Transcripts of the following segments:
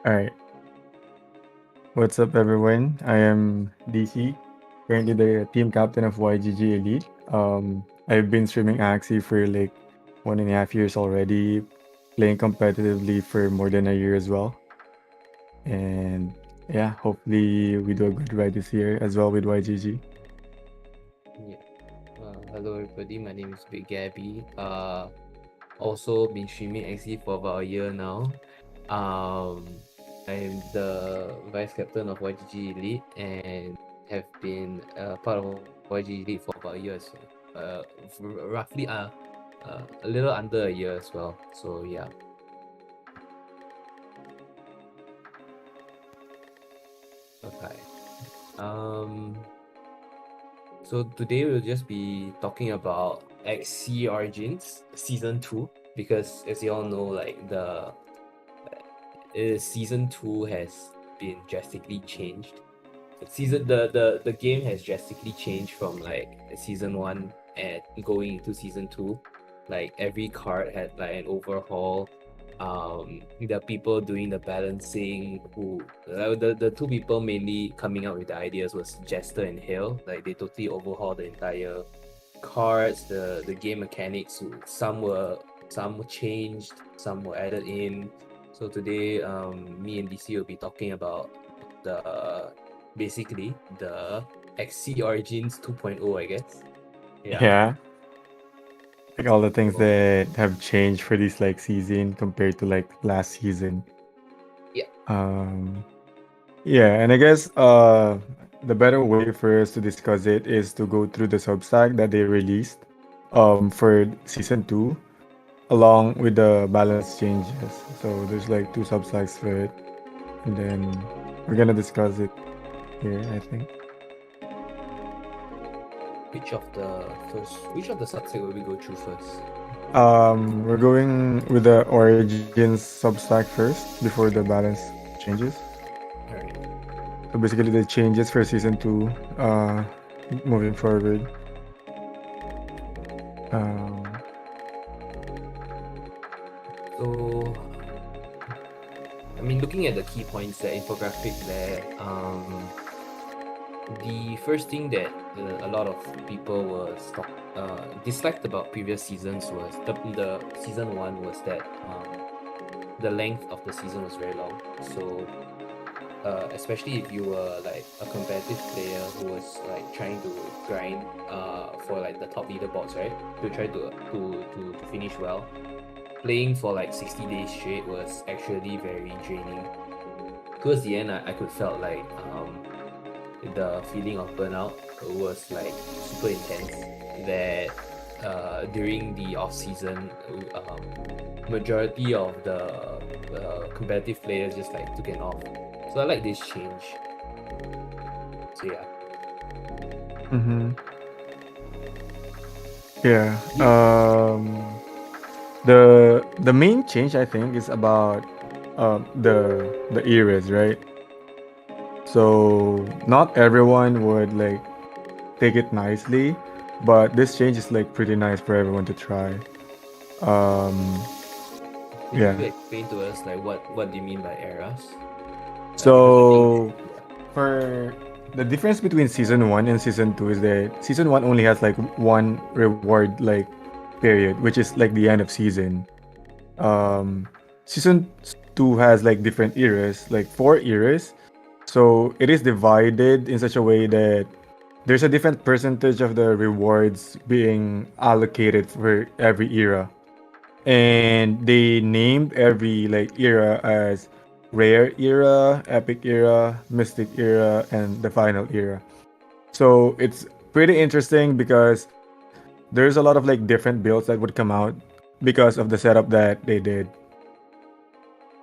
All right. What's up, everyone? I am Disi, currently the team captain of YGG Elite. I've been streaming Axie for like 1.5 years already, playing competitively for more than a year as well. And yeah, hopefully we do a good ride this year as well with YGG. Yeah. Hello everybody, my name is Biggabbie. Also been streaming Axie for about a year now. Um, I'm the vice captain of YGG Elite and have been part of YGG Elite for about a year. So, roughly a little under a year as well. So yeah. Okay. Um, So today we'll just be talking about Axie Origins Season 2 because as you all know, like the Season 2 has been drastically changed. The game has drastically changed from like Season 1 and going into Season 2. Like every card had like an overhaul. The people doing the balancing who the two people mainly coming up with the ideas was Jester and Hale. Like they totally overhauled the entire cards, the game mechanics. Some were changed, some were added in. So today, me and DC will be talking about the basically the Axie Origins 2.0, I guess. Yeah. Yeah, like all the things So that have changed for this like season compared to like last season. yeah. Um, Yeah, and I guess the better way for us to discuss it is to go through the Substack that they released for season two, along with the balance changes. So there's like two Substacks for it, and then we're gonna discuss it here, I think. Which of the subset will we go through first? We're going with the Origins Substack first before the balance changes. All right. So basically, the changes for season two, moving forward. Um, So I mean, looking at the key points, the infographic there, the first thing that a lot of people disliked about previous seasons was the season one was that the length of the season was very long. So especially if you were like a competitive player who was like trying to grind for like the top leaderboards, right? To try to finish well. Playing for like 60 days straight was actually very draining. Towards the end, I could felt like the feeling of burnout was like super intense. That during the off season, majority of the competitive players just like took an off. So I like this change. So yeah. mhm. Yeah. You, The main change I think is about the eras, right? So not everyone would like take it nicely, but this change is like pretty nice for everyone to try. Um, could you yeah. explain to us like what do you mean by eras? Because I think So for the difference between season one and season two is that season one only has like one reward like period, which is like the end of season. Um, season two has like different eras, like four eras. So it is divided in such a way that there's a different percentage of the rewards being allocated for every era. And they named every like era as rare era, epic era, mystic era, and the final era. So it's pretty interesting because there's a lot of like different builds that would come out because of the setup that they did.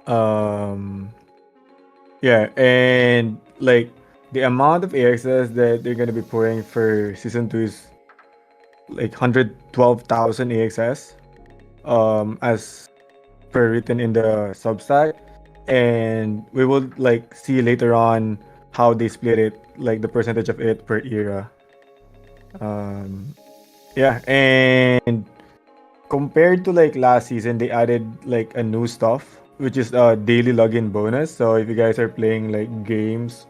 Um, yeah, and like the amount of AXS that they're gonna be pouring for season two is like 112,000 AXS. As per written in the Substack, and we will like see later on how they split it, like the percentage of it per era. Um, yeah, and compared to like last season, they added like a new stuff, which is a daily login bonus. So if you guys are playing like games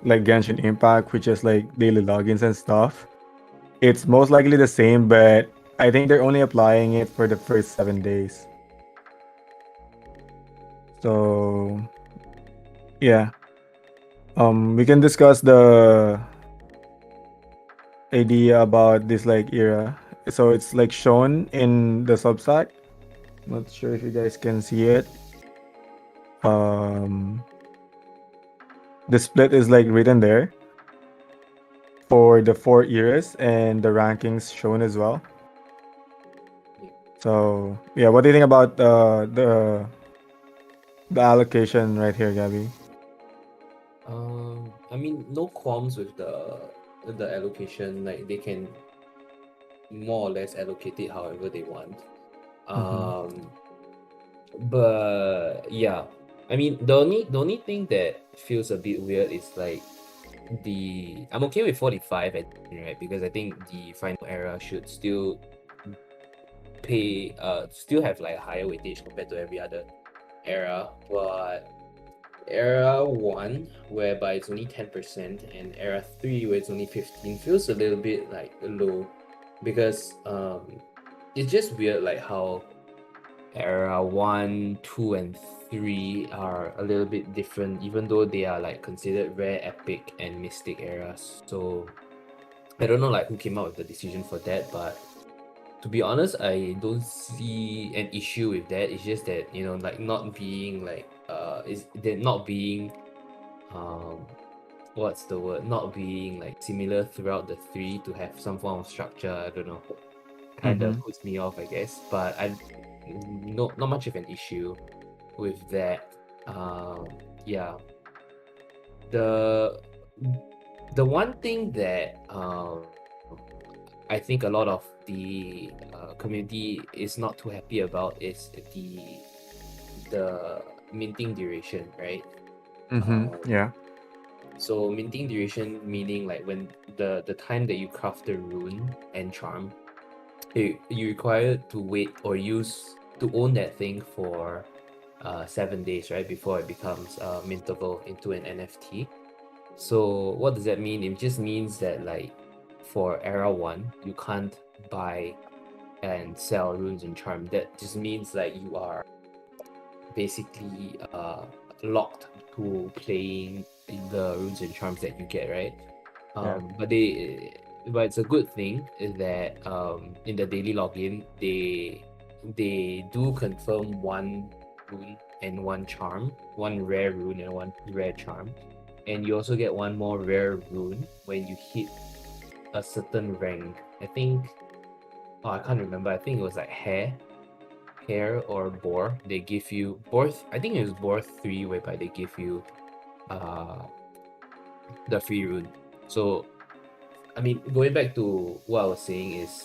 like Genshin Impact, which is like daily logins and stuff, it's most likely the same, but I think they're only applying it for the first 7 days. So yeah, we can discuss the idea about this like era. So it's like shown in the Substack. Not sure if you guys can see it. Um, the split is like written there for the 4 eras and the rankings shown as well. So yeah, what do you think about the allocation right here, Gabby? I mean, no qualms with the allocation. Like they can more or less allocate it however they want. Mm-hmm. But yeah, I mean, the only thing that feels a bit weird is like I'm okay with 45 right, because I think the final era should still still have like a higher weightage compared to every other era, but era 1 whereby it's only 10% and era 3 where it's only 15 feels a little bit like low, because it's just weird like how era 1, 2 and 3 are a little bit different, even though they are like considered rare, epic and mystic eras. So I don't know like who came up with the decision for that, but to be honest, I don't see an issue with that. It's just that, like not being like is they're not being um what's the word? Not being like similar throughout the three to have some form of structure. I don't know. Kind of Mm-hmm. puts me off, I guess. But I not much of an issue with that. Yeah. The the one thing that I think a lot of the community is not too happy about is the minting duration, right? Mm-hmm. Um, Yeah. so minting duration meaning like when the time that you craft the rune and charm, you require to wait or use to own that thing for 7 days, right, before it becomes mintable into an NFT. So what does that mean? It just means that like for era 1, you can't buy and sell runes and charm. That just means like you are basically locked to playing the runes and charms that you get, right? Yeah. But it's a good thing is that in the daily login they do confirm one rune and one charm, one rare rune and one rare charm, and you also get one more rare rune when you hit a certain rank. I think, I can't remember. I think it was like hair or boar. They give you boar. I think it was boar 3, whereby they give you uh the free rune. So I mean, going back to what I was saying is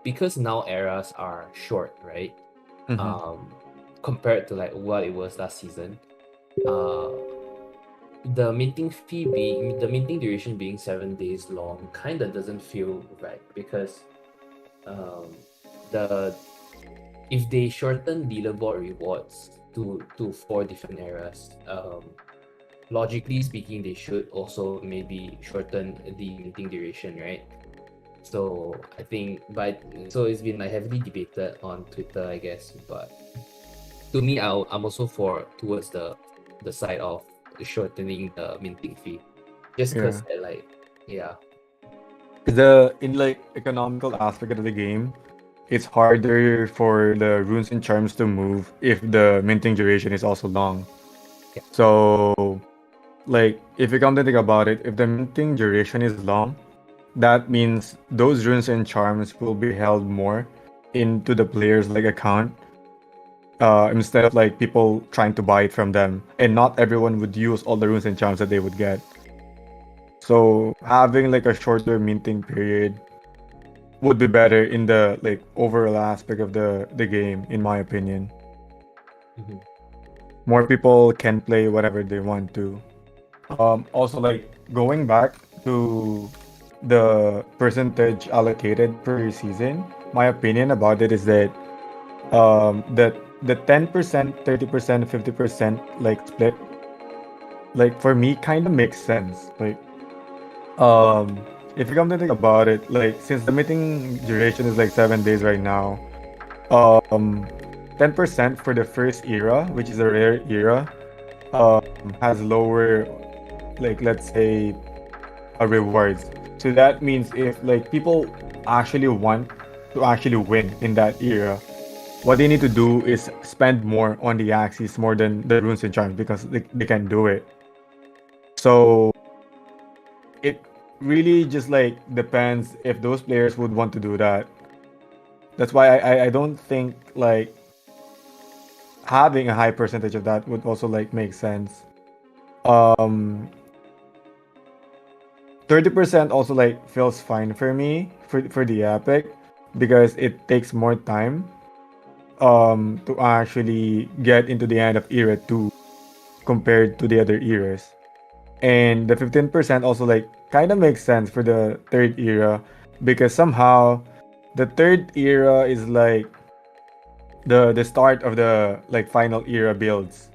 because now eras are short, right? Mm-hmm. Um, compared to like what it was last season. Uh, the minting duration being 7 days long kind of doesn't feel right, because um the if they shorten leaderboard rewards to 4 different eras, logically speaking, they should also maybe shorten the minting duration, right? So I think, but so it's been like heavily debated on Twitter, I guess. But to me, I'm also towards the side of shortening the minting fee, just Yeah. because like, yeah. The in like economical aspect of the game, it's harder for the runes and charms to move if the minting duration is also long. Yeah. So like if you come to think about it, if the minting duration is long, that means those runes and charms will be held more into the player's like account, instead of like people trying to buy it from them, and not everyone would use all the runes and charms that they would get. So having like a shorter minting period would be better in the like overall aspect of the game, in my opinion. Mhm. More people can play whatever they want to. Also, like going back to the percentage allocated per season, my opinion about it is that The 10%, 30%, 50% like split, like for me kind of makes sense. Like if you come to think about it, like since the meeting duration is like 7 days right now, um 10% for the first era, which is a rare era, has lower, like let's say, rewards. So that means if like people actually want to actually win in that era, what they need to do is spend more on the axes more than the runes and charms because they can do it. So it really just like depends if those players would want to do that. That's why I don't think like having a high percentage of that would also like make sense. Um 30% also like feels fine for me for the epic because it takes more time to actually get into the end of era 2 compared to the other eras. And the 15% also like kind of makes sense for the third era because somehow the third era is like the start of the like final era builds.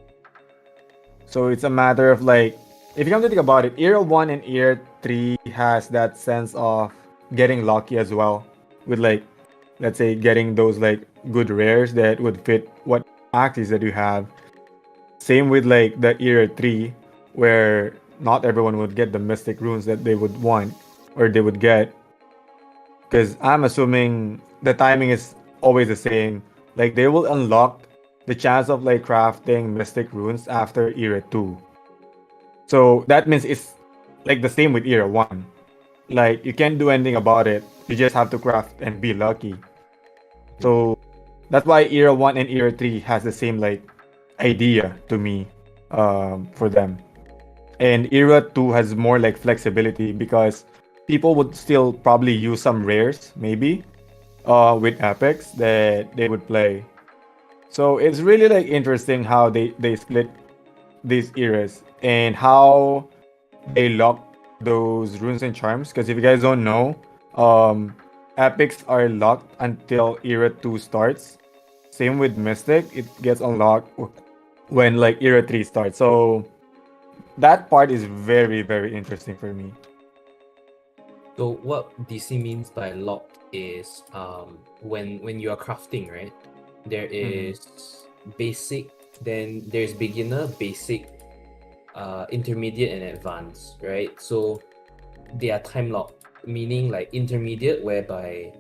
So it's a matter of like if you come to think about it, era 1 and era 3 has that sense of getting lucky as well with like let's say getting those like good rares that would fit what axes that you have. Same with like the era 3 where not everyone would get the mystic runes that they would want or they would get because I'm assuming the timing is always the same. Like they will unlock the chance of like crafting mystic runes after era 2. So that means it's like the same with era 1. Like you can't do anything about it. You just have to craft and be lucky. So that's why era 1 and era 3 has the same like idea to me for them. And era 2 has more like flexibility because people would still probably use some rares maybe with epics that they would play. So it's really like interesting how they split these eras and how they lock those runes and charms. Because if you guys don't know, epics are locked until era 2 starts. Same with mystic, it gets unlocked when like era 3 starts. So that part is very very interesting for me. So what DC means by locked is when you are crafting, right? There Mhm. is basic, then there's beginner, basic, intermediate, and advanced, right? So they are time locked, meaning like intermediate, whereby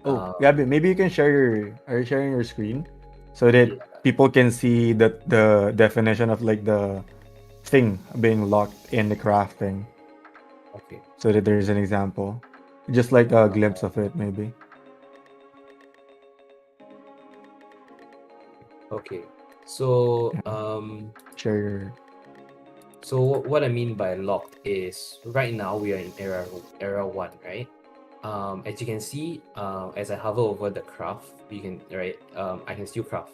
Oh, uh, Gabby, maybe you can share your are you sharing your screen so that yeah, people can see the definition of like the thing being locked in the crafting okay, so that there's an example. Just like a glimpse of it maybe. okay. So Yeah. Share your so what I mean by locked is right now we are in era 1, right? As you can see, as I hover over the craft, you can, right, I can still craft,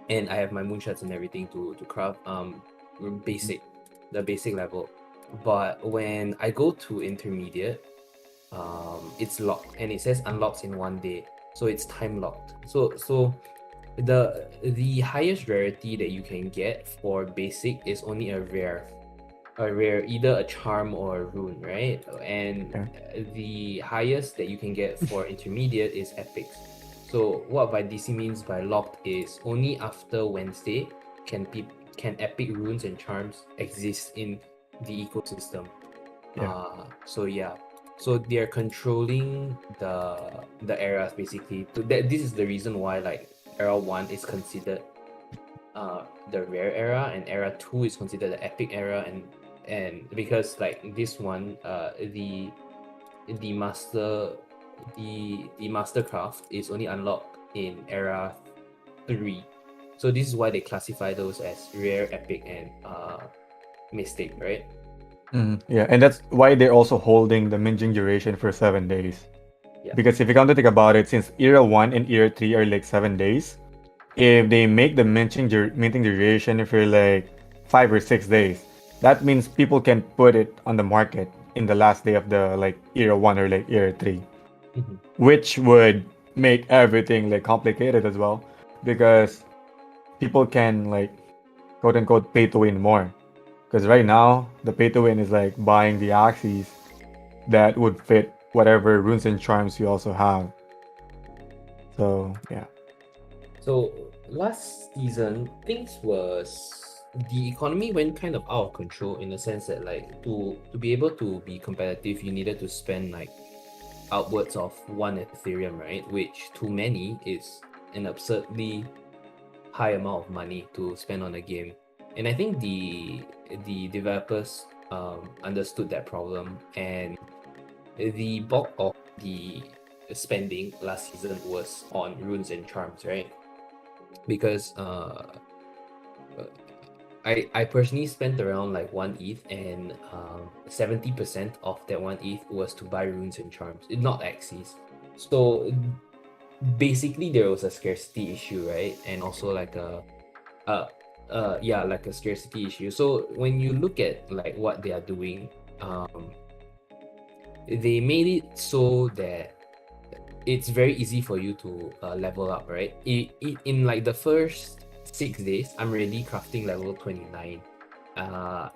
and I have my moonshots and everything to craft basic, the basic level. But when I go to intermediate, it's locked and it says unlocks in 1 day, so it's time locked. So the highest rarity that you can get for basic is only a rare, either a charm or a rune, right? And yeah. the highest that you can get for intermediate is epics. So what by DC means by locked is only after Wednesday can epic runes and charms exist in the ecosystem. Yeah. So yeah, so they're controlling the eras basically. This is the reason why like era 1 is considered the rare era, and era 2 is considered the epic era, and because like this one, the master the mastercraft is only unlocked in era 3. So this is why they classify those as rare, epic, and mystic, right? Yeah, and that's why they're also holding the minting duration for 7 days. Yeah. Because if you come to think about it, since era 1 and era 3 are like 7 days, if they make the minting duration for like 5 or 6 days, that means people can put it on the market in the last day of the like era 1 or like era 3, Mhm. which would make everything like complicated as well, because people can like quote unquote pay to win more. Because right now the pay to win is like buying the Axies that would fit whatever runes and charms you also have. So yeah. So last season, things was the economy went kind of out of control in the sense that like to be able to be competitive, you needed to spend like upwards of 1 Ethereum, right? Which to many is an absurdly high amount of money to spend on a game. And I think the developers understood that problem, and the bulk of the spending last season was on runes and charms, right? Because I personally spent around like 1 ETH, and 70% of that 1 ETH was to buy runes and charms, not Axies. So basically there was a scarcity issue, right? And also like uh yeah, like a scarcity issue. So when you look at like what they are doing, they made it so that it's very easy for you to level up, right? In like the first 6 days, I'm already crafting level 29.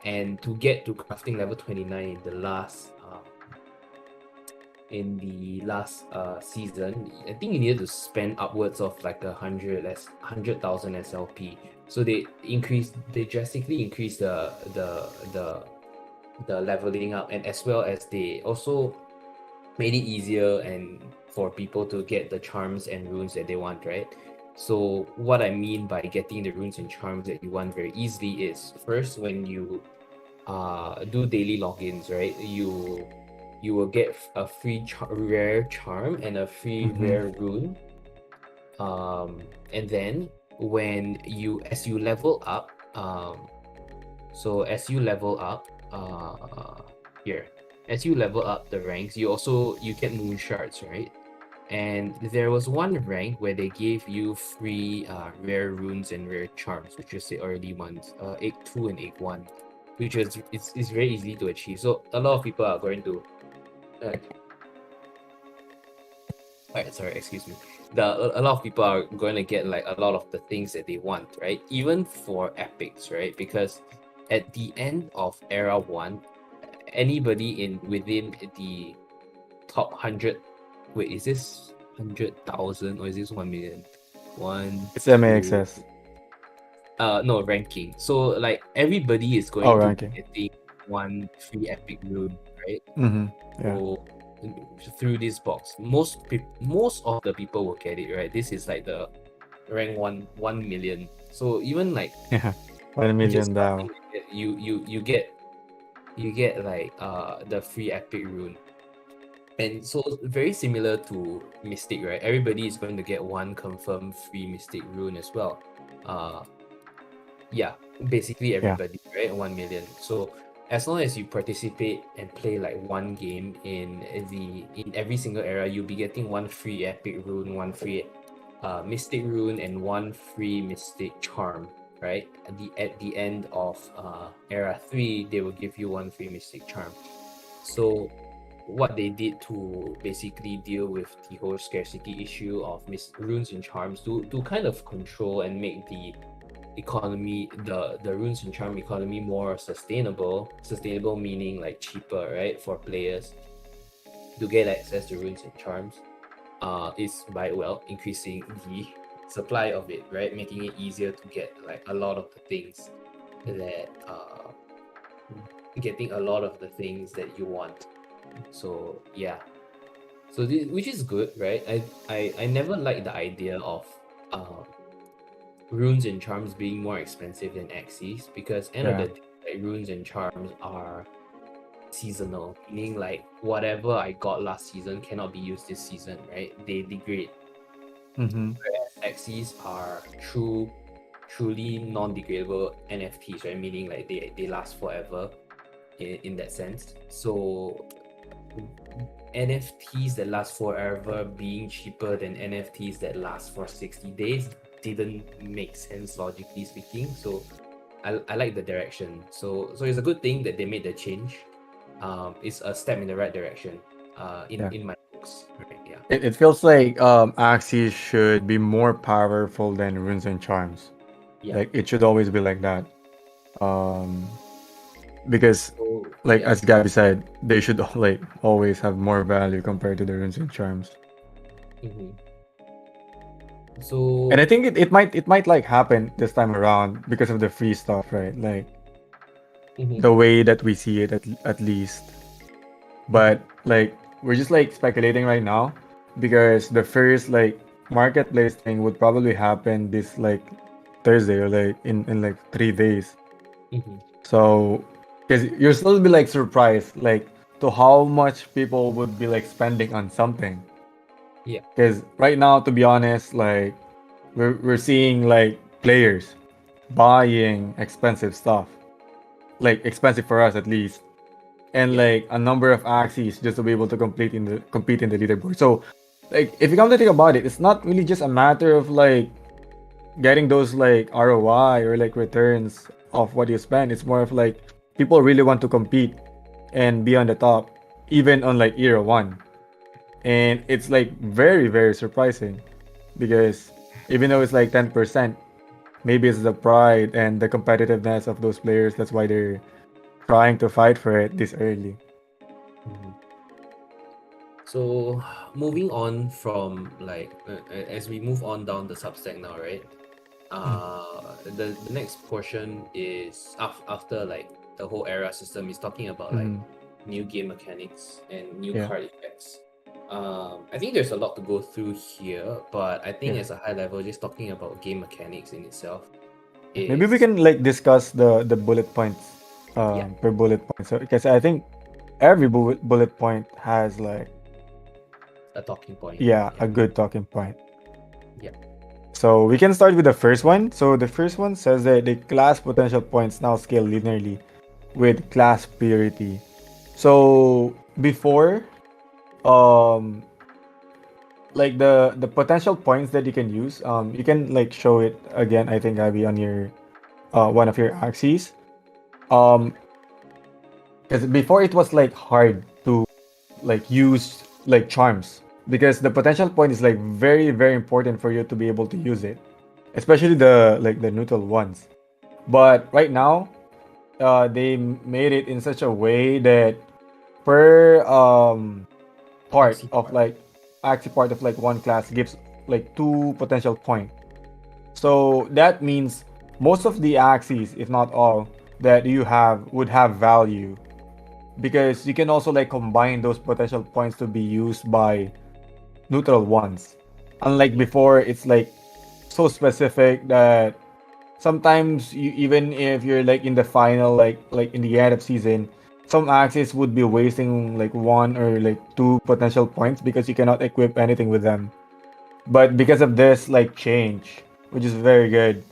And to get to crafting level 29 in the last season, I think you needed to spend upwards of like 100,000 SLP. So they drastically increased the leveling up, and as well as they also made it easier and for people to get the charms and runes that they want, right? So what I mean by getting the runes and charms that you want very easily is, first, when you do daily logins, right? You will get a free rare charm and a free Mm-hmm. rare rune. And then as you level up, so as you level up, here, as you level up the ranks, you get moon shards, right? And there was one rank where they gave you free rare runes and rare charms, which is the early ones, egg 2 and egg 1, which is very easy to achieve. So a lot of people are going to sorry, excuse me. A lot of people are going to get like a lot of the things that they want, right? Even for epics, right? Because at the end of era 1, anybody in within the top 100, wait, is this 100,000 or is this 1 million? One, It's two, MAXS. no, ranking. So like everybody is Oh, going to be ranking. getting one free epic rune, right? Mm-hmm. Yeah. So through this box, most of the people will get it, right? This is like the rank 1 million. So even like Yeah. 1 million just Dow. crafting it, you get like the free epic rune. And so very similar to Mystic, right? Everybody is going to get one confirmed free Mystic rune as well. Uh yeah, basically Yeah. everybody, right? 1 million. So as long as you participate and play like one game in every single era, you'll be getting one free epic rune, one free mystic rune, and one free mystic charm, right? At the end of era 3, they will give you one free mystic charm. So what they did to basically deal with the whole scarcity issue of runes and charms, to kind of control and make the economy, the runes and charm economy, more sustainable meaning like cheaper, right, for players to get access to runes and charms, is by, well, increasing the supply of it, right, making it easier to get like a lot of the things that getting a lot of the things that you want. So yeah, so which is good, right? I never liked the idea of uh runes and charms being more expensive than Axies, because end of Yeah. the day, like, runes and charms are seasonal, meaning like whatever I got last season cannot be used this season, right? They degrade. Mm-hmm. Whereas Axies are truly non-degradable NFTs, right? Meaning like they last forever in that sense. So NFTs that last forever being cheaper than NFTs that last for 60 days didn't make sense, logically speaking. So I like the direction. So it's a good thing that they made the change. It's a step in the right direction, Yeah. in my books. looks, right? Yeah. It feels like Axie should be more powerful than runes and charms. Yeah. Like it should always be like that. Um, because So like yeah. as Gabby said, they should like always have more value compared to the runes and charms. hmm And I So think it might like happen this time around because of the free stuff, right? Like hmm the way that we see it at least. hmm But like we're just like speculating right now because the first like marketplace thing would probably happen this like Thursday or like in like 3 days. hmm So because you'll still be like surprised like to how much people would be like spending on something. yeah. Because right now, to be honest, like we're seeing like players buying expensive stuff, like expensive for us at least, and Yeah. like a number of axes just to be able to compete in the leaderboard. So, like if you come to think about it, it's not really just a matter of like getting those like ROI or like returns of what you spend. It's more of like people really want to compete and be on the top, even on like era one. And it's like very, very surprising because even though it's like 10%, maybe it's the pride and the competitiveness of those players. That's why they're trying to fight for it this early. Mhm. So moving on from like as we move on down the Substack now, right? Mm. The next portion is after like the whole era system is talking about like Mhm. new game mechanics and new Yeah, card effects. I think there's a lot to go through here, but I think yeah. as a high level, just talking about game mechanics in itself Maybe we is can like discuss the bullet points yeah, per bullet point. So because I think every bullet point has like a talking point. yeah Yeah, a good talking point. yeah. So we can start with the first one. So the first one says that the class potential points now scale linearly with class purity. So before, um, like the potential points that you can use, you can like show it again. I think Abby on your one of your axes. Um, because before it was like hard to like use like charms because the potential point is like very very important for you to be able to use it, especially the like the neutral ones. But right now, they made it in such a way that per part Axie of part. like active part of like one class gives like two potential point. So that means most of the axes, if not all, that you have would have value because you can also like combine those potential points to be used by neutral ones. Unlike before, it's like so specific that sometimes you even if you're like in the final like in the end of season, some axes would be wasting like one or like two potential points because you cannot equip anything with them. But because of this like change, which is very good,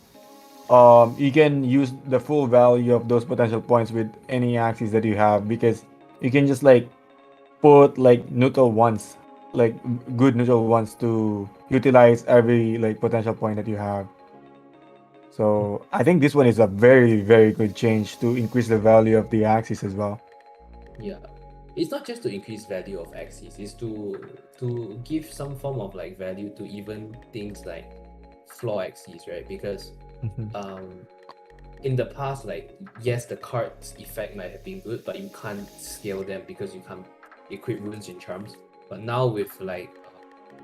you can use the full value of those potential points with any axes that you have because you can just like put like neutral ones, like good neutral ones to utilize every like potential point that you have. So I think this one is a very, very good change to increase the value of the axis as well. Yeah, it's not just to increase value of axes, it's to give some form of like value to even things like floor axes, right? Because Mhm. um in the past, like yes, the card's effect might have been good, but you can't scale them because you can't equip runes and charms. But now with like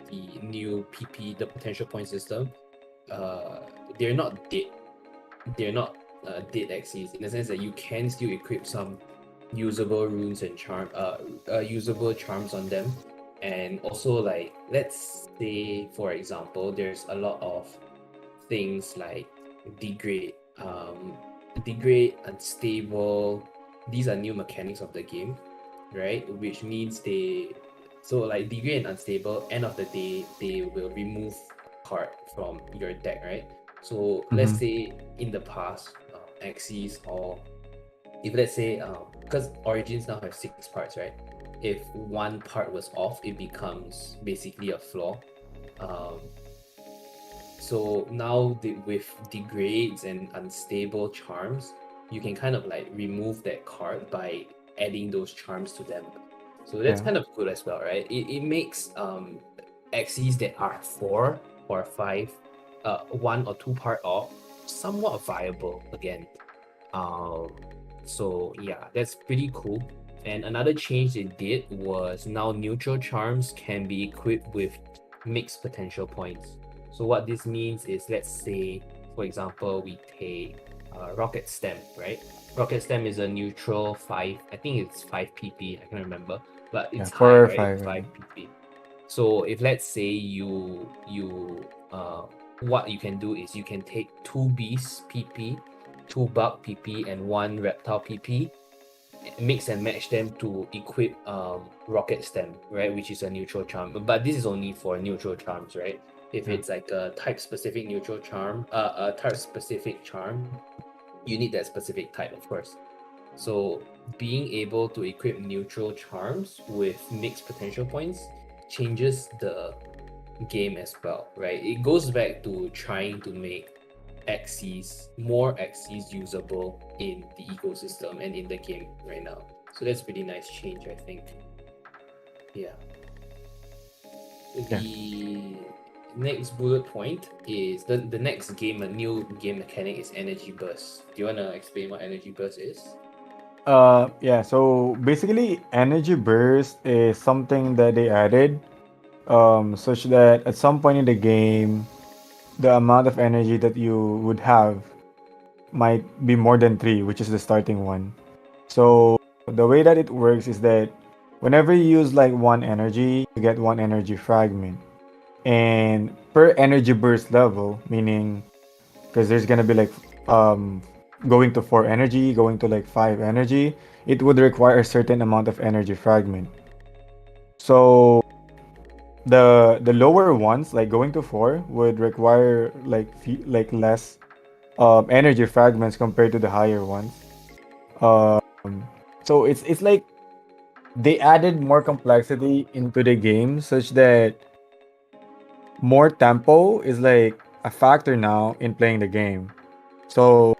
the new PP, the potential point system, uh, they're not dead. They're not dead axes in the sense that you can still equip some usable runes and usable charms on them. And also, like let's say for example, there's a lot of things like degrade, degrade, unstable. These are new mechanics of the game, right? Which means like degrade and unstable. End of the day, they will remove card from your deck, right? So let's Mhm. say in the past, Axis or if let's say because origins now have 6 parts, right? If one part was off, it becomes basically a flaw. Um, so now with degrades and unstable charms, you can kind of like remove that card by adding those charms to them. So that's Yeah. kind of good as well, right? It makes Axies that are 4 or 5, 1 or 2 part off, somewhat viable again. Um, so yeah, that's pretty cool. And another change they did was now neutral charms can be equipped with mixed potential points. So what this means is, let's say, for example, we take Rocket Stem, right? Rocket Stem is a neutral 5, I think it's 5 PP, I can't remember, but Yeah. it's Four high, or right? It's five. 5 PP. So if let's say what you can do is you can take 2 beasts PP, 2 bug PP, and 1 reptile PP, mix and match them to equip Rocket Stem, right? Which is a neutral charm. But this is only for neutral charms, right? If Yeah. it's like a type specific neutral charm, a type specific charm, you need that specific type, of course. So being able to equip neutral charms with mixed potential points changes the game as well, right? It goes back to trying to make more Axes usable in the ecosystem and in the game right now. So that's a pretty nice change, I think. Yeah. Yeah. The next bullet point is the next game, a new game mechanic is energy burst. Do you wanna explain what energy burst is? Yeah, so basically energy burst is something that they added such that at some point in the game the amount of energy that you would have might be more than 3, which is the starting one. So the way that it works is that whenever you use like one energy, you get one energy fragment. And per energy burst level, meaning because there's gonna be like um going to 4 energy, going to like 5 energy, it would require a certain amount of energy fragment. So the lower ones, like going to 4, would require like less energy fragments compared to the higher ones. So it's like they added more complexity into the game such that more tempo is like a factor now in playing the game. So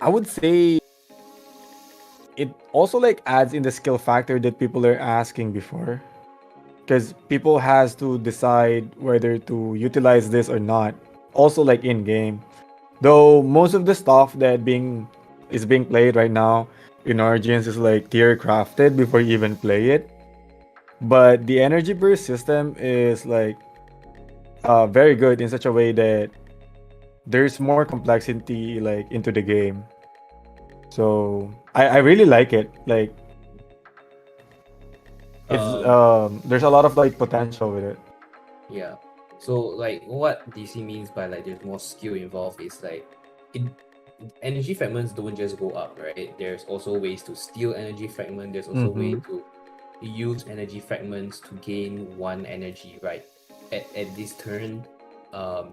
I would say it also like adds in the skill factor that people are asking before, because people has to decide whether to utilize this or not. Also like in game, though most of the stuff that being played right now in Origins is like tier crafted before you even play it. But the energy burst system is like very good in such a way that there's more complexity like into the game. So I really like it. Like it's Um, there's a lot of like potential with it. yeah. So like what DC means by like there's more skill involved is like it, energy fragments don't just go up, right? There's also ways to steal energy fragment. There's also way Mm-hmm. to use energy fragments to gain 1 energy, right? At this turn,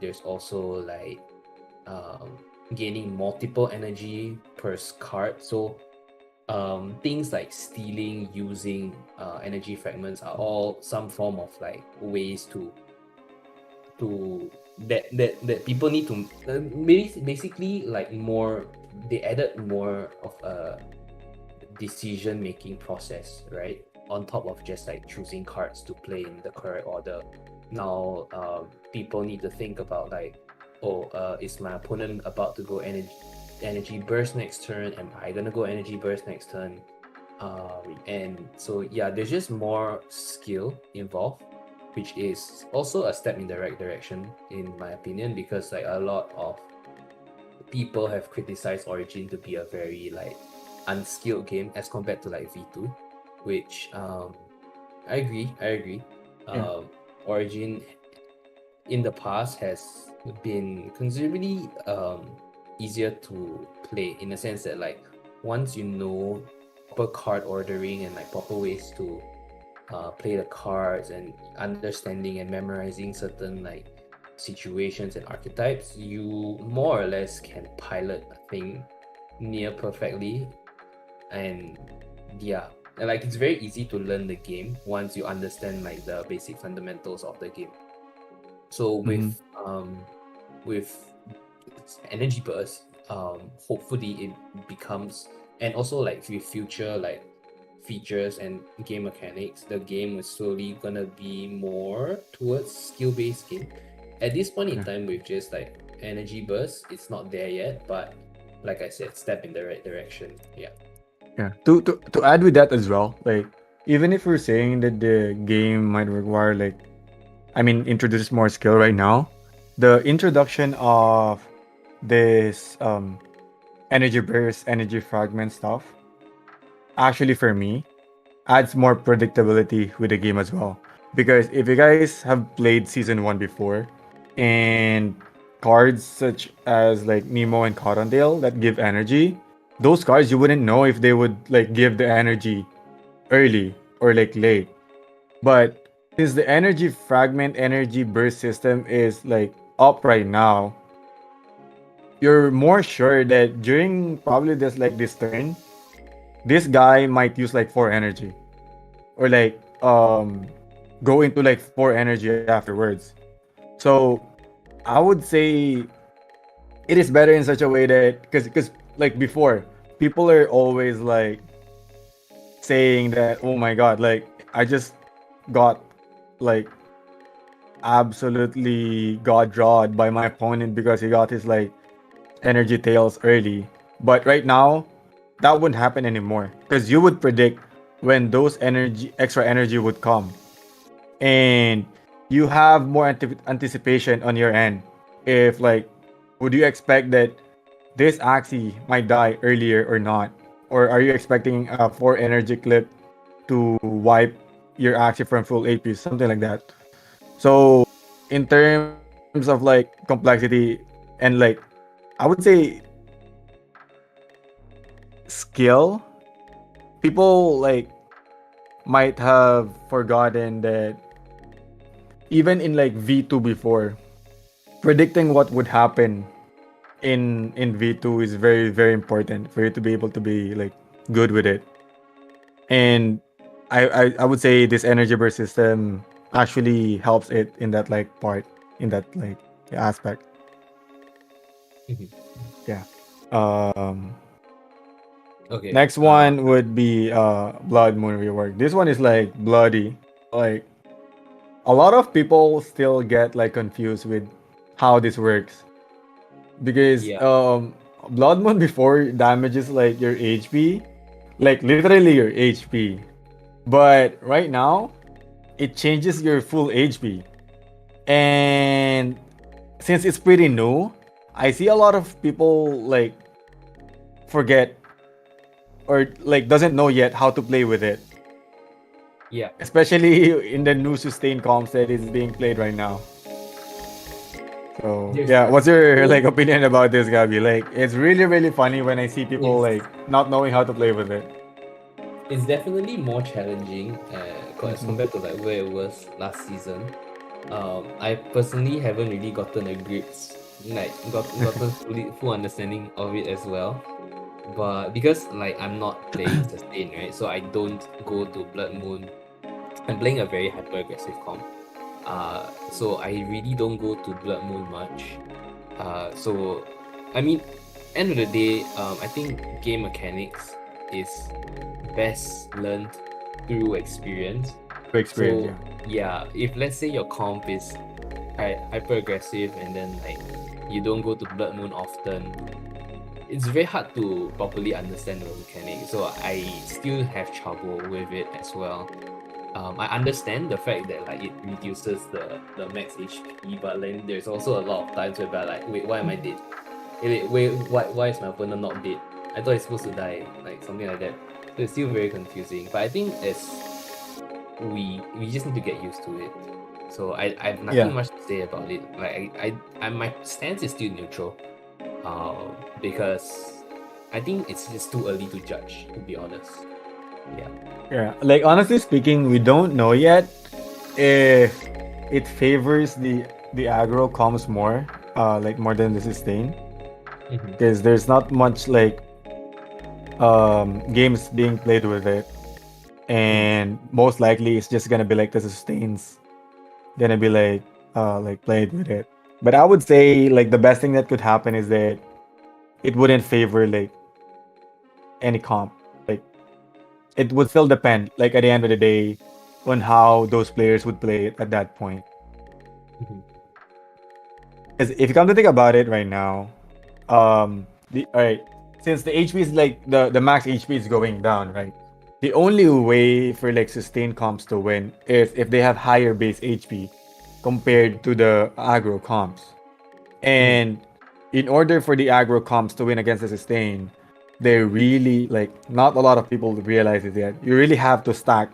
there's also like um, gaining multiple energy per card. So things like stealing, using energy fragments are all some form of like ways to that people need to basically like more. They added more of a decision making process, right? On top of just like choosing cards to play in the correct order. Now, people need to think about like, oh, is my opponent about to go energy burst next turn? Am I gonna go energy burst next turn? And so yeah, there's just more skill involved, which is also a step in the right direction in my opinion, because like a lot of people have criticized Origin to be a very like unskilled game as compared to like V2, which I agree. Yeah. Origin in the past has been considerably easier to play in the sense that like once you know proper card ordering and like proper ways to play the cards and understanding and memorizing certain like situations and archetypes, you more or less can pilot a thing near perfectly. And yeah, and like it's very easy to learn the game once you understand like the basic fundamentals of the game. So Mm-hmm. with energy burst, hopefully it becomes, and also like with future like features and game mechanics, the game is slowly gonna be more towards skill-based game. At this point in Yeah. time, with just like energy burst, it's not there yet, but like I said, step in the right direction. Yeah. Yeah. To add with that as well, like even if we're saying that the game might require like, I mean, introduce more skill right now, the introduction of this energy burst, energy fragment stuff, actually for me adds more predictability with the game as well. Because if you guys have played season one before, and cards such as like Nemo and Cottontail that give energy, those cards you wouldn't know if they would like give the energy early or like late. But since the energy fragment, energy burst system is like up right now, you're more sure that during probably this turn, this guy might use like four energy or like go into like four energy afterwards. So I would say it is better in such a way that because like before, people are always like saying that, oh my god, like I just got like absolutely got drawed by my opponent because he got his like energy tails early. But right now, that wouldn't happen anymore because you would predict when those energy extra energy would come, and you have more anticipation on your end. If like, would you expect that this Axie might die earlier or not, or are you expecting a four energy clip to wipe your Axie from full AP, something like that? So, in terms of like complexity and like, I would say skill, people like might have forgotten that even in like V2 before, predicting what would happen in V2 is very important for you to be able to be like good with it. And I would say this energy burst system actually helps it in that like part, in that like aspect. Mhm. Yeah. Um Okay. Next one would be Blood Moon rework. This one is like bloody. Like a lot of people still get like confused with how this works because Yeah. Blood Moon before damages like your HP, like literally your HP. But right now, it changes your full HP. And since it's pretty new, I see a lot of people like forget or like doesn't know yet how to play with it. Yeah. Especially in the new sustained comps that is being played right now. So There's yeah, what's your so like opinion about this, Gabby? Like it's really funny when I see people it's like not knowing how to play with it. it's definitely more challenging as Mhm. compared to like where it was last season. I personally haven't really gotten a grips, like gotten full understanding of it as well. But because like I'm not playing sustain, right? So I don't go to Blood Moon. I'm playing a very hyper aggressive comp. So I really don't go to Blood Moon much. So I mean, end of the day, I think game mechanics is best learned through experience. To experience, So yeah. yeah, if let's say your comp is hyper aggressive and then like you don't go to Blood Moon often, it's very hard to properly understand the mechanic. So I still have trouble with it as well. I understand the fact that like it reduces the max HP, but then there's also a lot of times where like, wait, why am I dead? Wait, why is my opponent not dead? I thought it's supposed to die, like something like that. So it's still very confusing. But I think as we just need to get used to it. So I have nothing Yeah. much to say about it. Like I my stance is still neutral. Because I think it's just too early to judge, to be honest. Yeah. Yeah. Like honestly speaking, we don't know yet if it favors the aggro comms more, like more than the sustain. Mm-hmm. Because there's not much like games being played with it. And most likely it's just gonna be like the sustains gonna be like played with it. But I would say like the best thing that could happen is that it wouldn't favor like any comp. Like it would still depend, like at the end of the day, on how those players would play it at that point. Mhm. Because if you come to think about it right now, the all right, since the HP is like the max HP is going down, right? The only way for like sustained comps to win is if they have higher base HP compared to the aggro comps. Mhm. And in order for the aggro comps to win against the sustain, they really like not a lot of people realize it yet. You really have to stack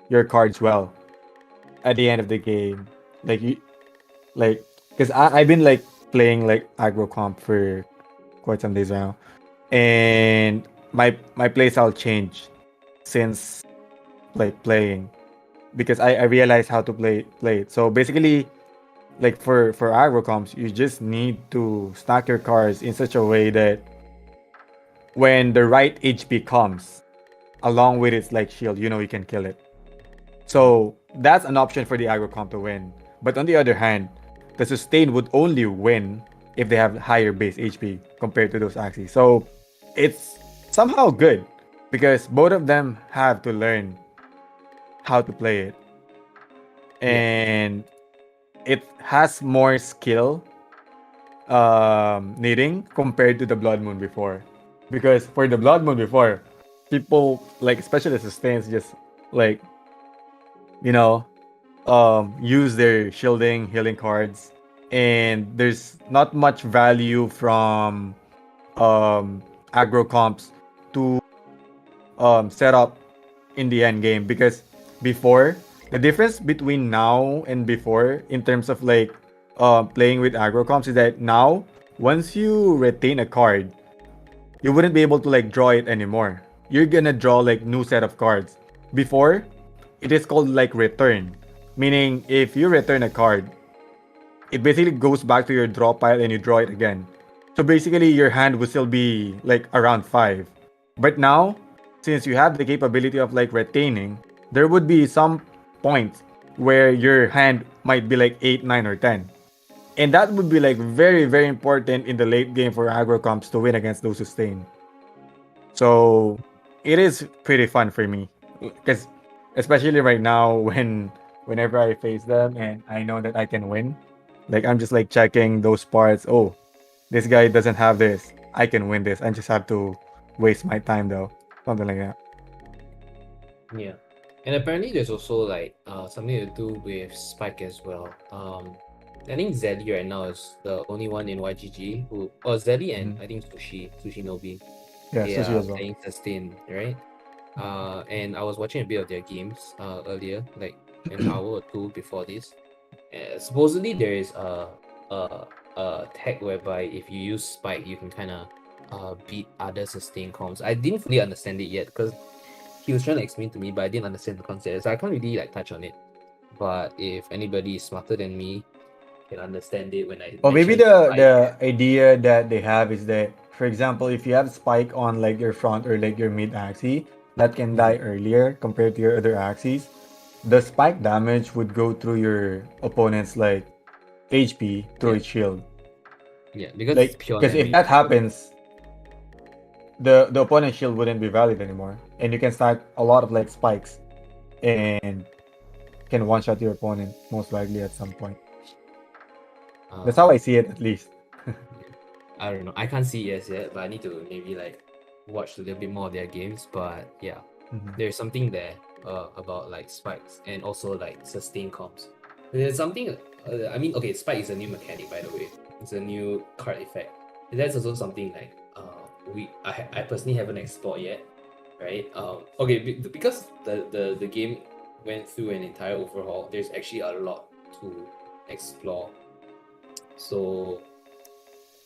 your cards well at the end of the game. Like you like because I've been like playing like aggro comp for quite some days now. And my playstyle changed since like playing because I realized how to play it. So basically like for aggro comps, you just need to stack your cards in such a way that when the right HP comes along with its like shield, you know you can kill it. Mhm. So that's an option for the aggro comp to win. But on the other hand, the sustain would only win if they have higher base HP compared to those Axie. So it's somehow good because both of them have to learn how to play it. Yeah. And it has more skill needing compared to the Blood Moon before. Because for the Blood Moon before, people like especially the sustains just like you know use their shielding healing cards, and there's not much value from aggro comps to set up in the end game because before the difference between now and before in terms of like playing with aggro comps is that now once you retain a card you wouldn't be able to like draw it anymore. You're gonna draw like new set of cards. Before, it is called like return, meaning if you return a card, it basically goes back to your draw pile and you draw it again. So basically, your hand would still be like around five. But now, since you have the capability of like retaining, there would be some points where your hand might be like 8, 9, or 10. And that would be like very, very important in the late game for aggro comps to win against those sustain. So it is pretty fun for me because especially right now whenever I face them and I know that I can win, like I'm just like checking those parts. Oh, this guy doesn't have this. I can win this. I just have to waste my time though. Something like that. Yeah. And apparently there's also like something to do with Spike as well. I think Zelly right now is the only one in YGG who or Zelly and Mhm. I think Sushi Nobi. Yeah, They sushi are as well. playing sustain, right? And I was watching a bit of their games earlier, like an hour or two before this. Supposedly there is a a tech whereby if you use Spike, you can kind of beat other sustain comps. I didn't fully understand it yet because he was trying to explain to me, but I didn't understand the concept, so I can't really like touch on it. But if anybody is smarter than me can understand it when I Or maybe mention the Spike. idea that they have is that, for example, if you have spike on like your front or like your mid axis, that can die Mhm. earlier compared to your other axes. The spike damage would go through your opponent's like HP through Yeah, its shield. yeah, because it's Like, pure because if damage. that happens, the opponent's shield wouldn't be valid anymore, and you can stack a lot of like spikes and can one shot your opponent most likely at some point. That's how Uh, I see it at least. yeah. I don't know. I can't see it as yet, but I need to maybe like watch a little bit more of their games. But yeah, Mhm. there's something there about like spikes and also like sustain comps. There's something. I mean, okay, spike is a new mechanic by the way. It's a new card effect. And that's also something like I personally haven't explored yet, right? Okay, because the game went through an entire overhaul. There's actually a lot to explore. So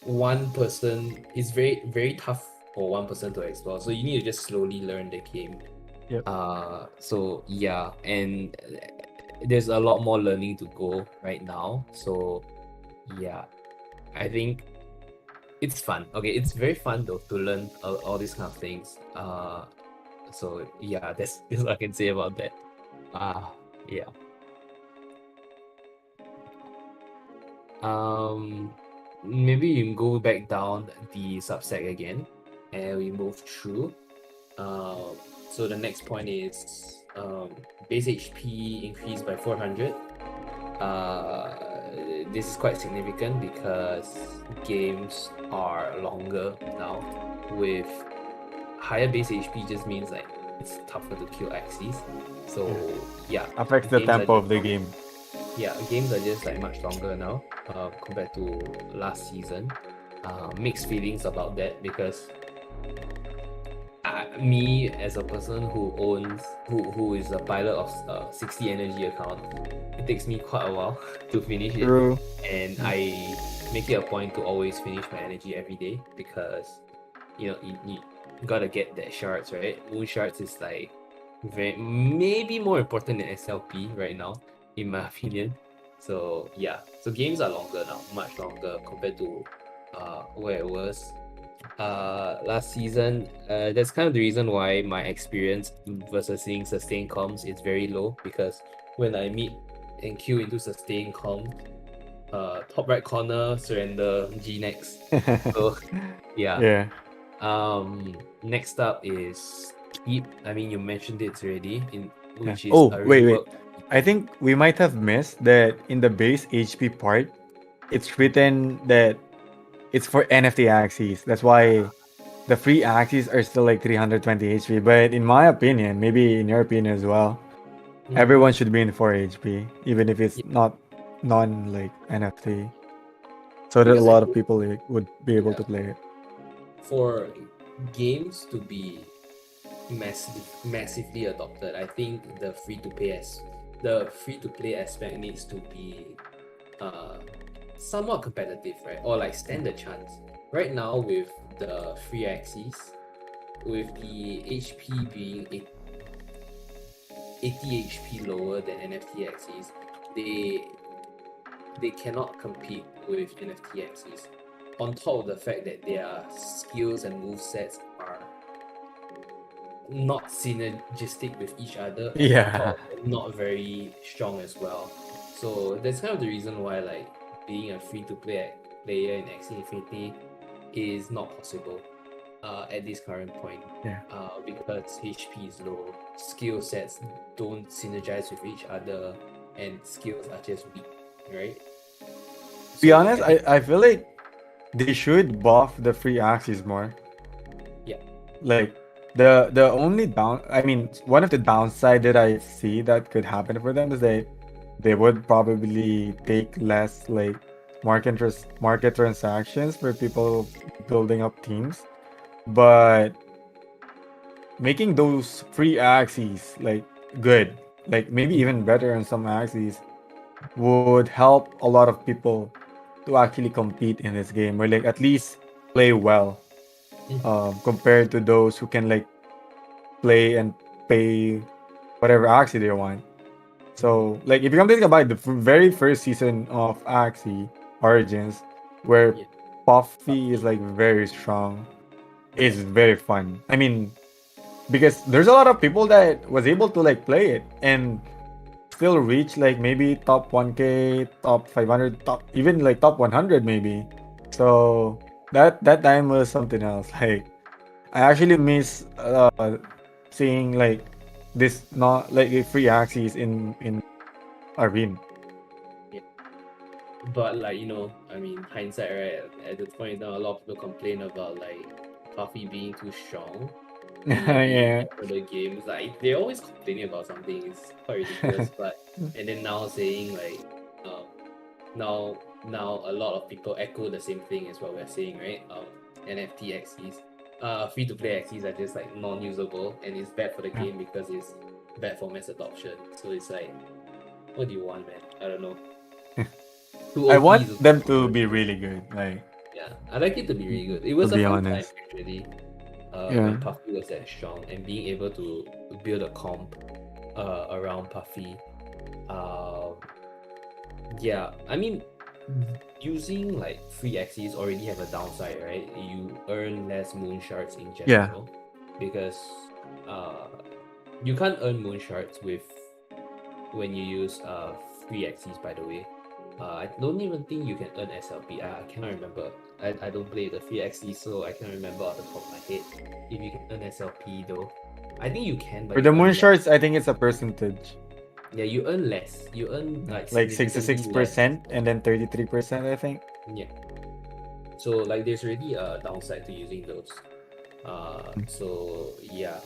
one person is very tough for one person to explore. So you need to just slowly learn the game. Yep. So yeah, and there's a lot more learning to go right now. So yeah, I think it's fun. Okay, it's very fun though to learn all these kind of things. So yeah, that's what I can say about that. Yeah. Um, Maybe you can go back down the subsect again, and we move through. So the next point is base HP increased by 400. This is quite significant because games are longer now. With higher base HP just means like it's tougher to kill Axies. So yeah, Affects the games are tempo of the just game. games are just like much longer now compared to last season. Mixed feelings about that because me as a person who is a pilot of 60 energy account, it takes me quite a while to finish it, True. and I make it a point to always finish my energy every day because you gotta get that shards, right? Moon shards is like maybe more important than SLP right now, in my opinion. So yeah, so games are longer now, much longer compared to where it was last season. That's kind of the reason why my experience versus seeing sustain comms is very low, because when I meet and queue into sustain comms, top right corner surrender G next. So yeah. Yeah. Next up is keep. I mean, you mentioned it already, in Yeah. which is Oh, a wait. rework. I think we might have missed that in the base HP part, it's written that it's for NFT axes. That's why the free axes are still like 320 HP. But in my opinion, maybe in your opinion as well, Mhm. everyone should be in 4 HP, even if it's Yeah, not non like NFT, so that a because I lot of think, people like, would be able yeah, to play it. for games to be massively adopted, I think the free to play aspect needs to be uh somewhat competitive, right? Or like stand a chance. Right now with the free axes, with the HP being 80 HP lower than NFT axes, they they cannot compete with NFT axes. On top of the fact that their skills and move sets are not synergistic with each other, and on Yeah. top of it, not very strong as well. So that's kind of the reason why like being a free to play player in Axie Infinity is not possible at this current point. Yeah. Because HP is low, skill sets don't synergize with each other, and skills are just weak, right? To be So honest, I think I feel like they should buff the free axes more. yeah. Like the only down, I mean, one of the downside that I see that could happen for them is they would probably take less like market transactions for people building up teams, but making those free axes like good, like maybe even better on some axes, would help a lot of people to actually compete in this game, or like at least play well, Mhm. compared to those who can like play and pay whatever Axie they want. Mhm. So, like, if you come to think about it, the very first season of Axie Origins, where Yeah. Puffy is Puffy. like very strong, is Yeah. very fun. I mean, because there's a lot of people that was able to like play it and still reach like maybe top 1K, top 500, top even like top 100 maybe. So that time was something else. Like I actually miss seeing like this not like free axes in Arena. Yeah. But like I mean, hindsight, right? At the point now, a lot of people complain about like Puffy being too strong and like being Yeah. bad for the games. Like they're always complaining about something. It's quite ridiculous. But and then now saying like, um, now a lot of people echo the same thing as what we're saying, right? NFT axes, free to play axes are just like non-usable, and it's bad for the Yeah. game because it's bad for mass adoption. So it's like, what do you want, man? I don't know. Two I OP is want them to good. be really good. Like Yeah, I like it to be really good. It to was a be fun time honest. actually. Yeah. When Puffy was that strong and being able to build a comp around Puffy. Um, yeah, I mean, using like free axes already have a downside, right? You earn less moon shards in Yeah. general because uh, you can't earn moon shards with when you use free axes, by the way. I don't even think you can earn SLP. I cannot remember. I don't play the free Axie, so I can't remember off the top of my head if you can earn SLP though. I think you can, For but the you moon earn less. shorts, I think it's a percentage. Yeah, you earn less. You earn like Like significantly less. 66% and then 33%, I think. Yeah. So like there's already a downside to using those. So yeah.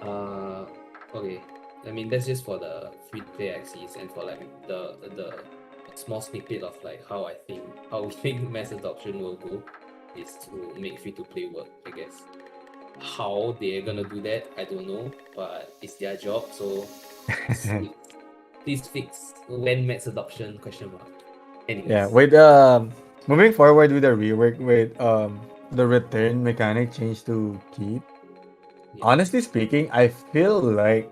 Uh, okay. I mean that's just for the free to play axes and for like the small snippet of like how we think mass adoption will go is to make free to play work, I guess. How they're gonna do that, I don't know, but it's their job. So please fix when mass adoption question mark. Yeah, Anyways, with moving forward with the rework with the return mechanic change to keep. yeah. Honestly speaking, I feel like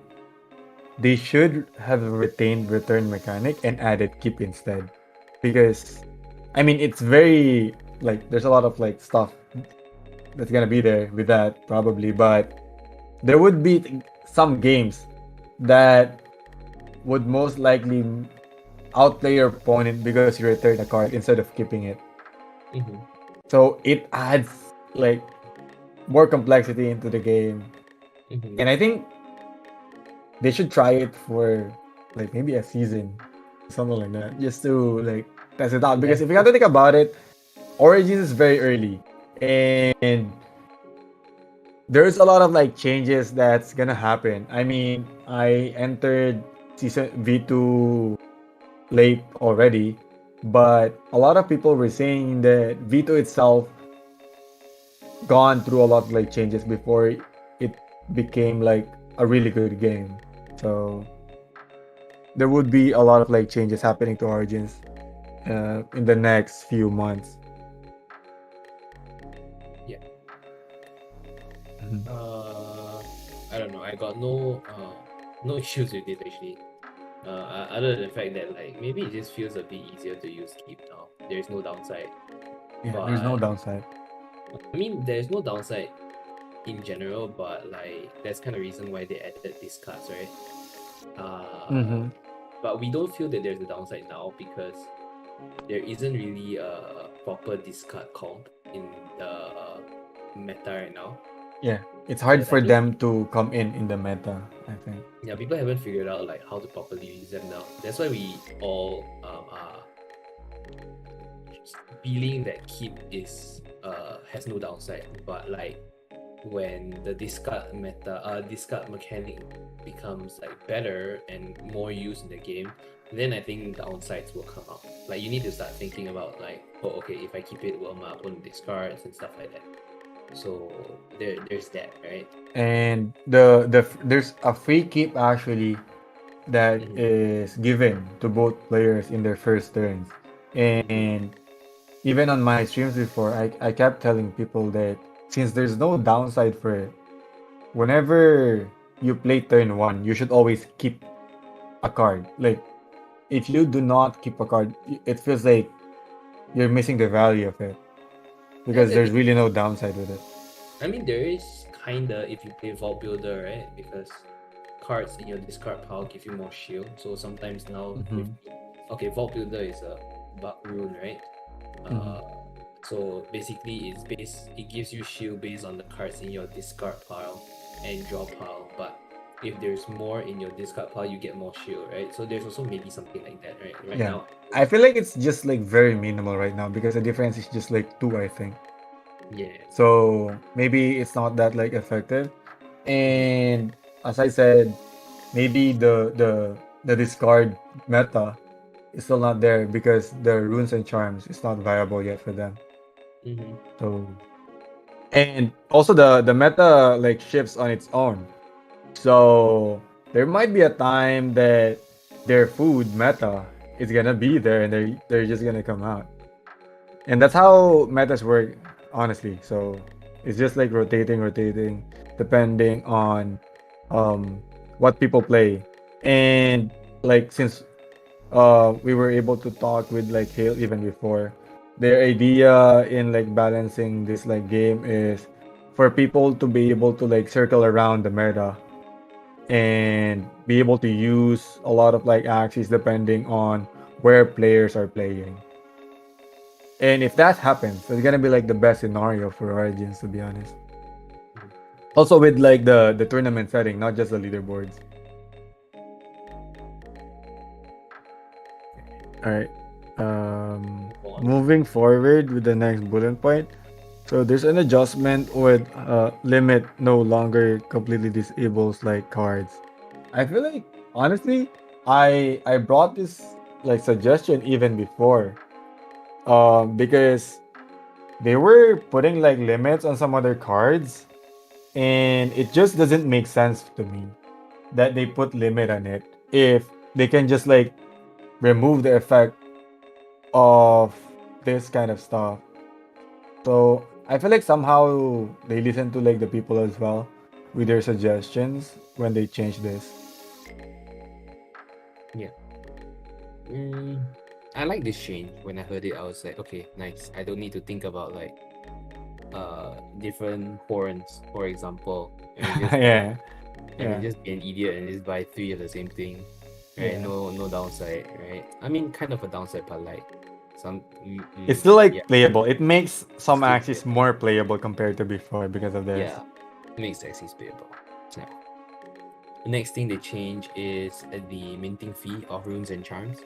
they should have retained return mechanic and added keep instead. Because I mean it's very like there's a lot of like stuff that's gonna be there with that probably, but there would be some games that would most likely outplay your opponent because you return a card instead of keeping it. Mm-hmm. So it adds like more complexity into the game. Mm-hmm. And I think they should try it for like maybe a season, something like that, just to like test it out. Yeah. Because if you got to think about it, Origins is very early, and there's a lot of like changes that's gonna happen. I mean, I entered season V2 late already, but a lot of people were saying that V2 itself gone through a lot of like changes before it became like a really good game. So there would be a lot of like changes happening to Origins in the next few months. Yeah. Mhm. I don't know. I got no issues with it actually. Other than the fact that like maybe it just feels a bit easier to use keep now. There is no downside. Yeah, there's no But downside. I mean there is no downside in general, but like that's kind of reason why they added these cards, right? Uh Mm-hmm. but we don't feel that there's a downside now because there isn't really a proper discard comp in the meta right now. Yeah, it's hard Because I for think them to come in the meta, I think. yeah, people haven't figured out like how to properly use them now. That's why we all are feeling that keep is has no downside. But like when the discard mechanic becomes like better and more used in the game, then I think downsides will come out. Like you need to start thinking about like, oh okay, if I keep it, will my opponent discards and stuff like that. So there's that, right? And there's a free keep actually that Mm-hmm. is given to both players in their first turns. Mm-hmm. And even on my streams before, I kept telling people that since there's no downside for it, whenever you play turn one, you should always keep a card. Like if you do not keep a card, it feels like you're missing the value of it That's because a there's bit. really no downside with it. I mean, there is kinda if you play Vault Builder, right? Because cards in your discard pile give you more shield. So sometimes now with Mm-hmm. okay, Vault Builder is a bug rune, right? Mm-hmm. Uh, so basically, it gives you shield based on the cards in your discard pile and draw pile. But if there's more in your discard pile, you get more shield, right? So there's also maybe something like that, right? Right Yeah. now, I feel like it's just like very minimal right now because the difference is just like two, I think. yeah. So maybe it's not that like effective. Mhm. And as I said, maybe the discard meta is still not there because the runes and charms is not viable yet for them. Mhm. So and also the meta like shifts on its own. So there might be a time that their food meta is gonna be there and they're just gonna come out. And that's how metas work, honestly. So it's just like rotating, depending on um what people play. And like since we were able to talk with like Hale even before, their idea in like balancing this like game is for people to be able to like circle around the meta and be able to use a lot of like axes depending on where players are playing. And if that happens, it's gonna be like the best scenario for Origins, to be honest. Mhm. Also with like the tournament setting, not just the leaderboards. All right. Go on. Moving forward with the next bullet point. So there's an adjustment with limit no longer completely disables like cards. I feel like honestly, I brought this like suggestion even before. Because they were putting like limits on some other cards, and it just doesn't make sense to me that they put limit on it if they can just like remove the effect of this kind of stuff. So I feel like somehow they listen to like the people as well with their suggestions when they change this. Yeah. Mm, I like this change. When I heard it, I was like, okay, nice. I don't need to think about like different horns, for example. Yeah, I can yeah, just be an idiot and just buy three of the same thing, right? yeah. No downside, right? I mean, kind of a downside, but like It's still yeah, like playable. It makes some still axes playable. more playable compared to before because of this. Yeah, makes Axie playable. Yeah. The next thing they change is the minting fee of runes and charms.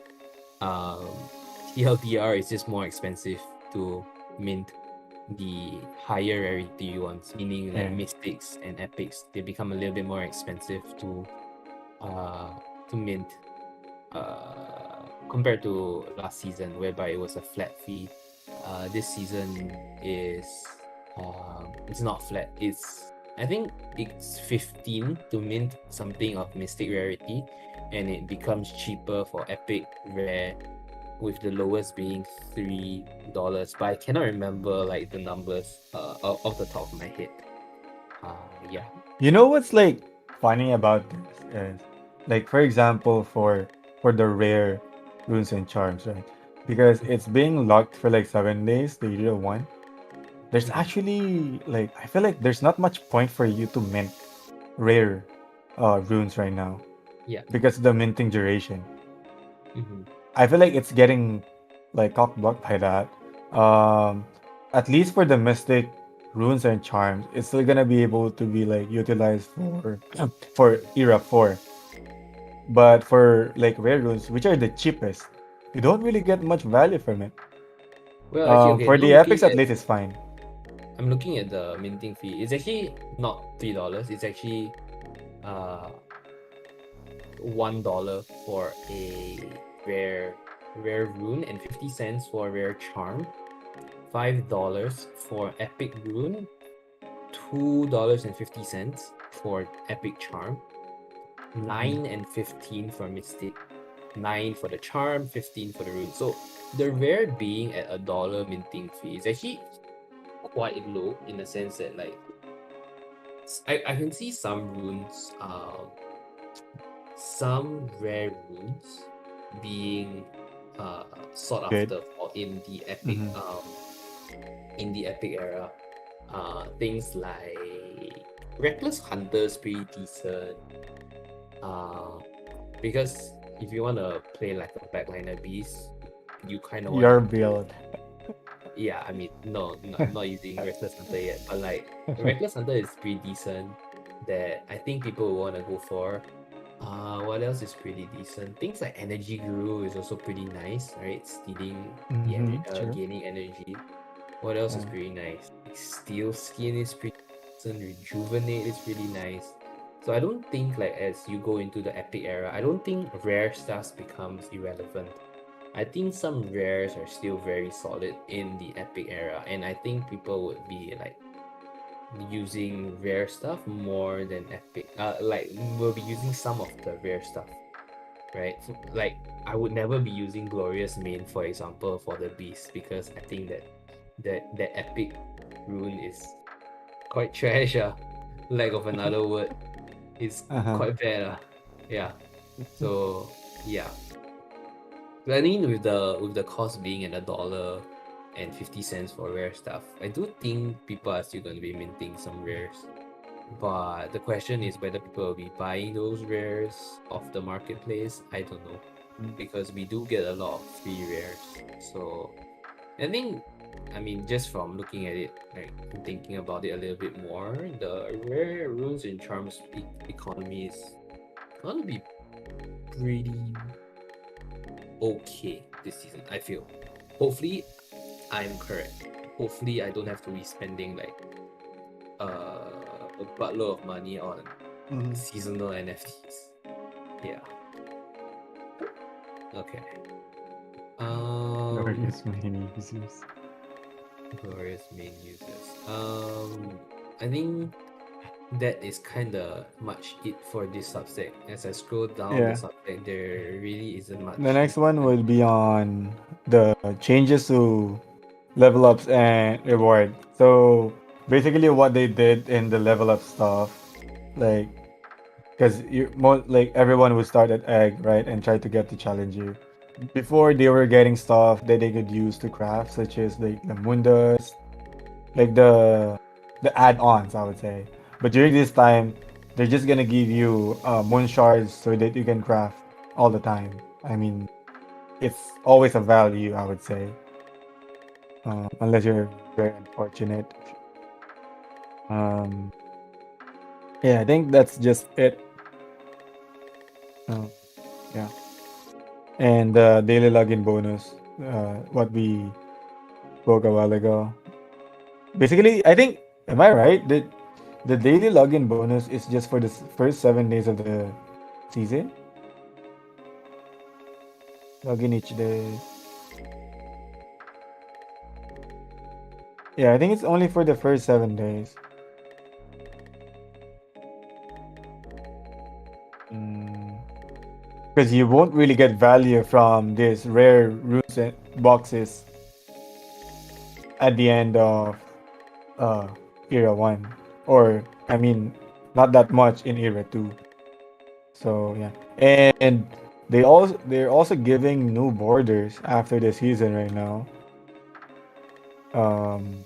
Um, TLDR is just more expensive to mint the higher rarity ones, meaning like Yeah. mystics and epics. They become a little bit more expensive uh to mint compared to last season, whereby it was a flat fee. This season is it's not flat. It's I think it's 15 to mint something of mystic rarity, and it becomes cheaper for epic rare, with the lowest being $3. But I cannot remember like the numbers off the top of my head. Yeah. You know what's like funny about this is like for example for the rare runes and charms, right? Because it's being locked for like 7 days, the year one. There's Mhm. actually like I feel like there's not much point for you to mint rare runes right now Yeah. because of the minting duration. Hmm. I feel like it's getting like cock blocked by that. Um, at least for the mystic runes and charms, it's still gonna be able to be like utilized for for era 4. But for like rare runes, which are the cheapest, you don't really get much value from it. Well, actually, okay. For the epics at least it's fine. I'm looking at the minting fee. It's actually not $3. It's actually uh $1 for a rare rune and 50 cents for a rare charm. $5 for epic rune. $2.50 for epic charm. 9 and 15 for mystic. 9 for the charm, 15 for the rune. So the rare being at $1 minting fee is actually quite low, in the sense that like I can see some runes, some rare runes being sought Good. after or Mm-hmm. in the epic era. Things like Reckless Hunter is pretty decent. Uh, because if you want to play like a backliner beast, you kind of want Your to build. yeah, I mean, no, I'm not using Reckless Hunter yet, but like Reckless Hunter is pretty decent that I think people will want to go for. What else is pretty decent? Things like Energy Guru is also pretty nice, right? Stealing the Mm-hmm. True. gaining energy. What else is Yeah. pretty nice? Steel Skin is pretty decent. Rejuvenate is really nice. So I don't think like as you go into the epic era, I don't think rare stuff becomes irrelevant. I think some rares are still very solid in the epic era, and I think people would be like using rare stuff more than epic. Like will be using some of the rare stuff, right? So, like I would never be using Glorious Main, for example, for the beast, because I think that epic rune is quite trash. Lack of another word, it's Uh-huh. quite bad. Yeah. So yeah. I mean, with the cost being at $1.50 for rare stuff, I do think people are still going to be minting some rares. But the question is whether people will be buying those rares off the marketplace. I don't know. because we do get a lot of free rares. So I think, I mean, just from looking at it, like thinking about it a little bit more, the rare runes and charms economy is gonna be pretty okay this season, I feel. Hopefully, I'm correct. Hopefully, I don't have to be spending like a buttload of money on seasonal NFTs. Yeah. Okay. Glorious main users. Glorious main users. I think that is kind of much it for this subset. As I scroll down the Yeah. subset, there really isn't much. The next one will be on the changes to level ups and reward. So basically, what they did in the level up stuff, like, because like everyone would start at egg, right, and try to get to challenge you. Before they were getting stuff that they could use to craft, such as like the mundas, like the add-ons, I would say. But during this time, they're just gonna give you moon shards so that you can craft all the time. I mean, it's always a value, I would say, unless you're very unfortunate. Um, yeah, I think that's just it. Uh, yeah, and the daily login bonus, what we spoke a while ago. Basically, I think, am I right? The daily login bonus is just for the first 7 days of the season. Login each day. Yeah, I think it's only for the first 7 days. Because you won't really get value from these rare runes and boxes at the end of uh, Era 1. Or, I mean, not that much in Era 2. So, yeah. And they're also giving new borders after the season right now. Um,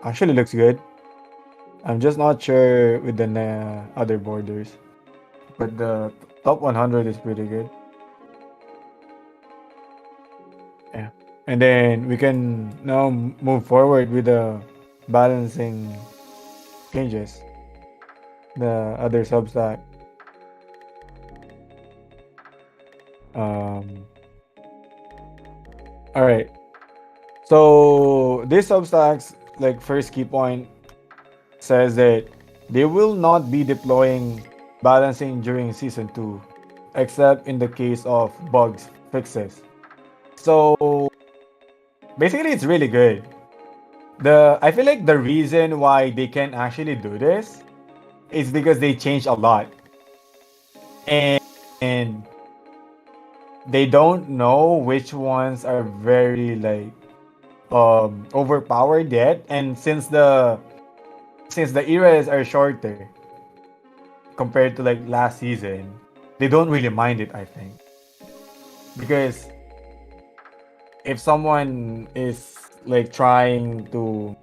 actually looks good. I'm just not sure with the other borders. But the top 100 is pretty good. Yeah. And then we can now move forward with the balancing changes. The other Substack. Um, all right. So this Substacks, like first key point, says that they will not be deploying balancing during season 2, except in the case of bugs fixes. So basically, it's really good. I feel like the reason why they can actually do this is because they changed a lot, and and they don't know which ones are very like overpowered yet. And since the eras are shorter compared to like last season, they don't really mind it, I think, because if someone is like trying to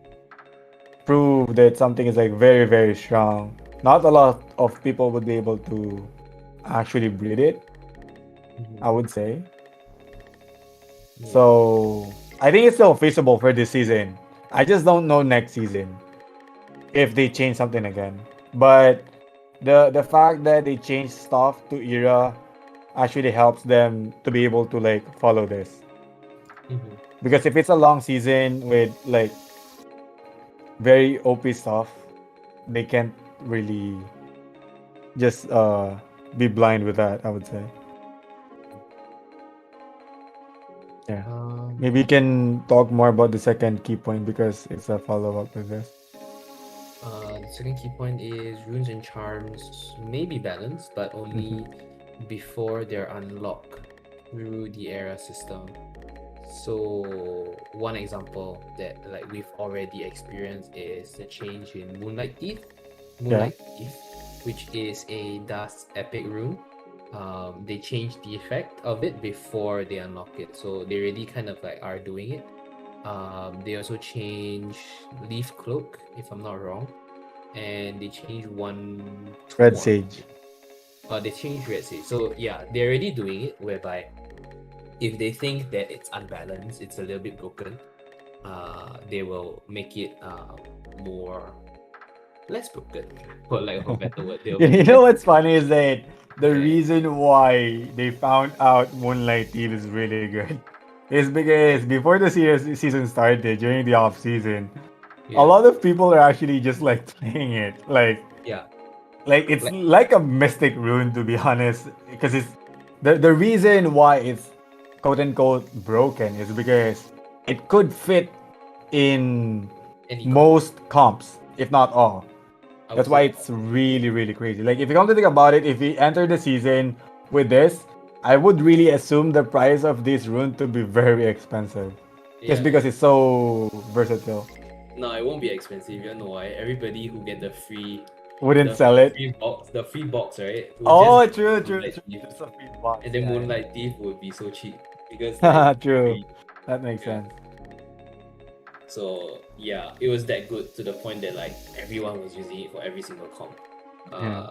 prove that something is like very very strong, not a lot of people would be able to actually breed it, I would say. Yeah. So I think it's still feasible for this season. I just don't know next season if they change something again. But the fact that they change stuff to era actually helps them to be able to like follow this. Mhm. Because if it's a long season with like very OP stuff, they can't really just be blind with that, I would say. Yeah. Maybe you can talk more about the second key point because it's a follow up with this. The second key point is runes and charms may be balanced, but only before they're unlocked through the era system. So one example that like we've already experienced is the change in Yeah. Moonlight Thief, which is a dust epic rune. They changed the effect of it before they unlock it, so they really kind of like are doing it. They also change Leaf Cloak, if I'm not wrong, and they change two Red more. Sage. They changed Red Sage. So yeah, they're already doing it whereby if they think that it's unbalanced, it's a little bit broken, they will make it more less broken, for lack of a better word. They'll make You it know less what's funny is that the right. reason why they found out Moonlight Thief is really good is because before the season started, during the off season, a Yeah, lot of people are actually just like playing it. yeah, Like it's like like a mystic rune, to be honest, because it's the reason why it's quote unquote broken is because it could fit in any comp, most comps, if not all. I would That's why say it's really, really crazy. Like, if you come to think about it, if we enter the season with this, I would really assume the price of this rune to be very expensive. Just yeah, because yeah. it's so versatile. No, it won't be expensive. You know why? Everybody who get Wouldn't the sell it. the free box, right, would just Oh, buy true, true, Moonlight true. Thief, It's a free box. and then Yeah, Moonlight Thief would be so cheap because like yeah. True. free. That makes Yeah. sense. So yeah, it was that good to the point that like everyone was using it for every single comp. Yeah.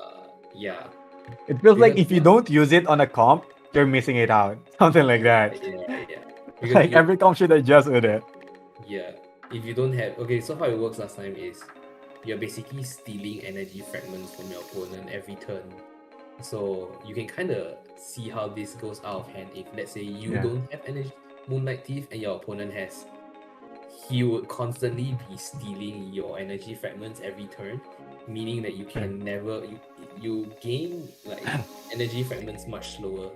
Yeah, It feels like because if you don't use it on a comp, you're missing it out. Something like that. yeah, because Like every comp should adjust with it. yeah, if you don't have okay, so how it works last time is you're basically stealing energy fragments from your opponent every turn. So you can kind of see how this goes out of hand if let's say you Yeah. don't have energy Moonlight Thief and your opponent has. He would constantly be stealing your energy fragments every turn, meaning that you can never you gain like energy fragments much slower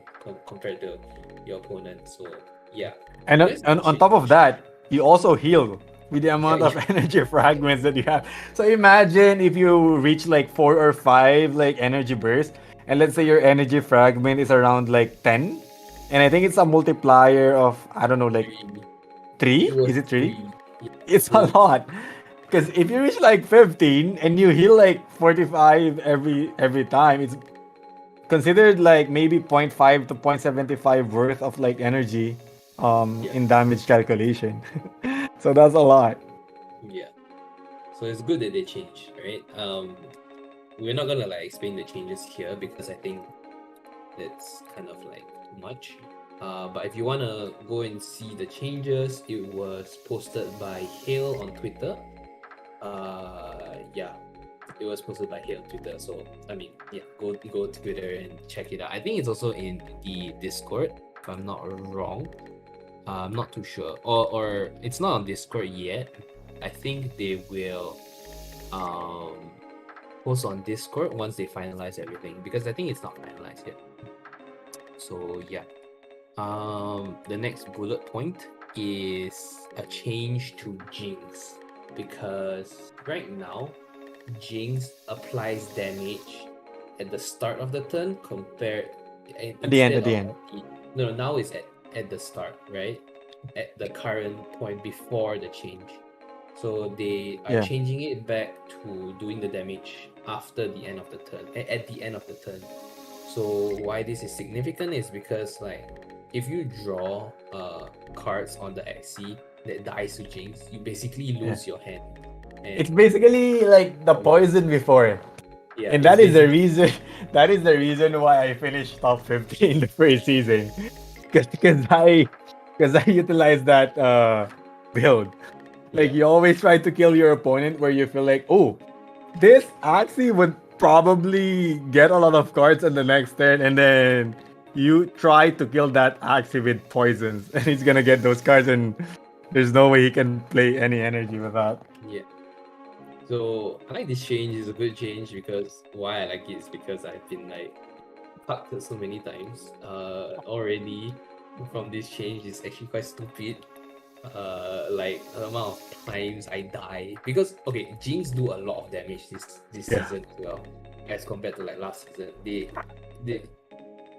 compared to your opponent. So yeah, And, you on- guys and can on change. top of that, you also heal with the Yeah, amount of yeah, energy fragments that you have. So imagine if you reach like 4 or 5 like energy bursts, and let's say your energy fragment is around like 10, and I think it's a multiplier of I don't know like three. three. It was Is it three? three. Yeah, It's it a was lot. Because if you reach like 15 and you heal like 45 every time, it's considered like maybe zero point 0.5 to 0.75 worth of like energy yeah, in damage calculation. So that's a lot. yeah. So it's good that they changed, right? We're not gonna like explain the changes here because I think that's kind of like too much. But if you wanna go and see the changes, it was posted by Hale on Twitter. Yeah, it was posted by Hale on Twitter. So I mean, yeah, go Twitter and check it out. I think it's also in the Discord, if I'm not wrong. I'm not too sure, or it's not on Discord yet. I think they will post on Discord once they finalize everything because I think it's not finalized yet. So yeah. The next bullet point is a change to Jinx because right now Jinx applies damage at the start of the turn compared At the end, instead at the of end. no, now it's at the start, right? At the current point before the change. So they are Yeah. changing it back to doing the damage after the end of the turn, at the end of the turn. So why this is significant is because like if you draw cards on the Axie that dies to Jinx, you basically lose your hand. And It's basically like the poison before it. yeah, And it's that is the basically reason that is the reason why I finished top 50 in the first season. Because I utilized that build. Like yeah, you always try to kill your opponent where you feel like, oh, this Axie would probably get a lot of cards on the next turn, and then you try to kill that Axie with poisons, and he's gonna get those cards, and there's no way he can play any energy with that. yeah. So I like this change. It's a good change because why I like it is because I've been like fucked so many times already from this change. Is actually quite stupid. Like the amount of times I die because okay, Jinx do a lot of damage this Yeah. season as well as compared to like last season. They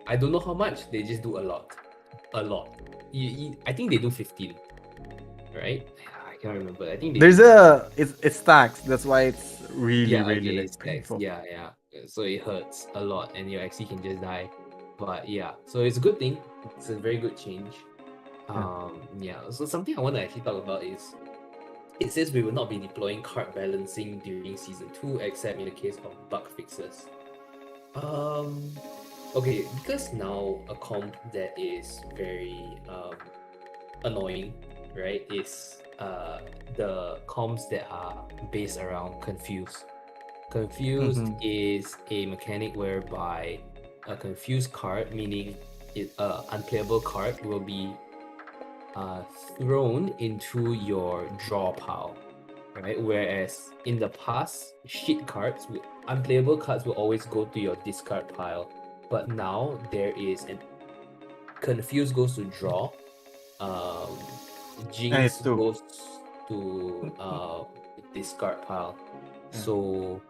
I don't know how much, they just do a lot. A lot. I think they do 15, right? I can't remember. I think they There's do. it's stacks. That's why it's really Yeah, really okay, like it's text. painful. Yeah, yeah. So it hurts a lot and you actually can just die. But yeah, so it's a good thing. It's a very good change. Yeah. Yeah. So something I want to actually talk about is it says we will not be deploying card balancing during season 2 except in the case of bug fixes. Um, okay, because now a comp that is very annoying, right? Is the comps that are based around confuse. Confused Mm-hmm. is a mechanic whereby a confused card, meaning it unplayable card, will be uh, thrown into your draw pile, right? Whereas in the past, unplayable cards will always go to your discard pile. But now there is an confuse goes to draw, um, And it's Jinx two. goes to discard pile. Yeah. So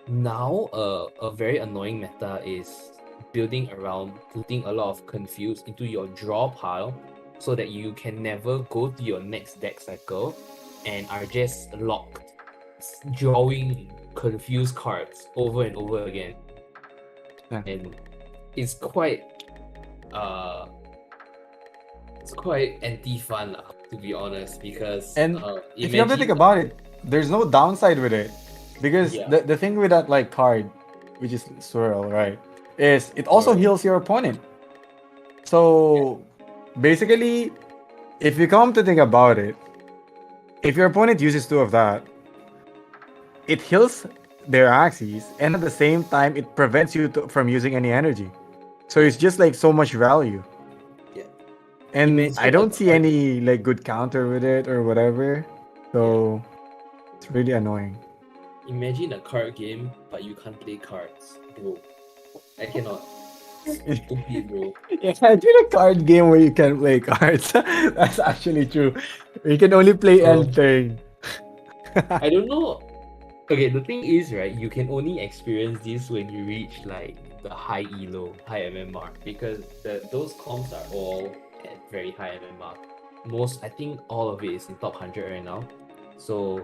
now a very annoying meta is building around putting a lot of confuse into your draw pile so that you can never go to your next deck cycle and are just locked drawing confused cards over and over again. Yeah. And it's quite uh it's quite anti-fun lah, to be honest, because And if you have to think imagine about it, there's no downside with it. Because yeah, the thing with that like card, which is swirl, right, is it also or heals your opponent. So basically, if you come to think about it, if your opponent uses two of that, it heals their axes, and at the same time, it prevents you from using any energy. So yeah, it's just like so much value. yeah. And I Imagine a don't see card any like good counter with it or whatever. yeah. So it's really annoying. Imagine a card game, but you can't play cards, bro. I cannot. Stupid, bro. Yeah, imagine a card game where you can play cards. That's actually true. You can only play end turn. I don't know. Okay, the thing is, right, you can only experience this when you reach like the high elo, high MMR, because those comps are all at very high MMR. I think all of it is in top 100 right now. So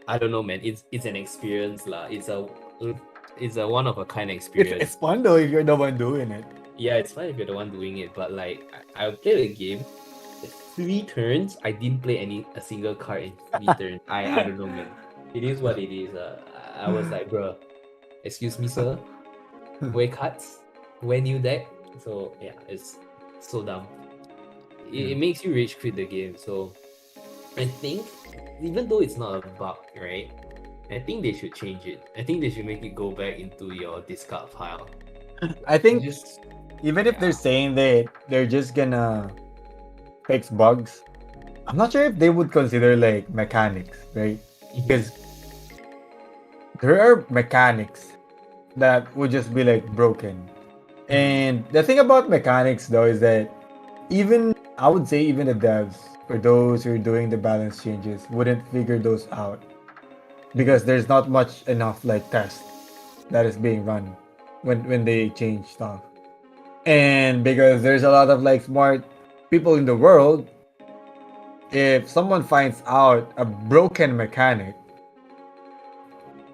I don't know, man. It's an experience, lah. It's a one of a kind It's experience. fun though if you're the one doing it. Yeah, it's fine if you're the one doing it, but like I'll play the game. 3 turns, I didn't play a single card in 3 turns. I don't know, man. It is what it is. I was like, bro, excuse me, sir. Where cards? Where new deck? So yeah, it's so dumb. It makes you rage quit the game. So I think even though it's not a bug, right? I think they should change it. I think they should make it go back into your discard pile. I think Just even if yeah. they're saying that they're just gonna fix bugs, I'm not sure if they would consider like mechanics, right? Mhm. Because there are mechanics that would just be like broken. And the thing about mechanics though is that even I would say even the devs or those who are doing the balance changes wouldn't figure those out because there's not much enough like test that is being run when they change stuff. And because there's a lot of like smart people in the world, if someone finds out a broken mechanic,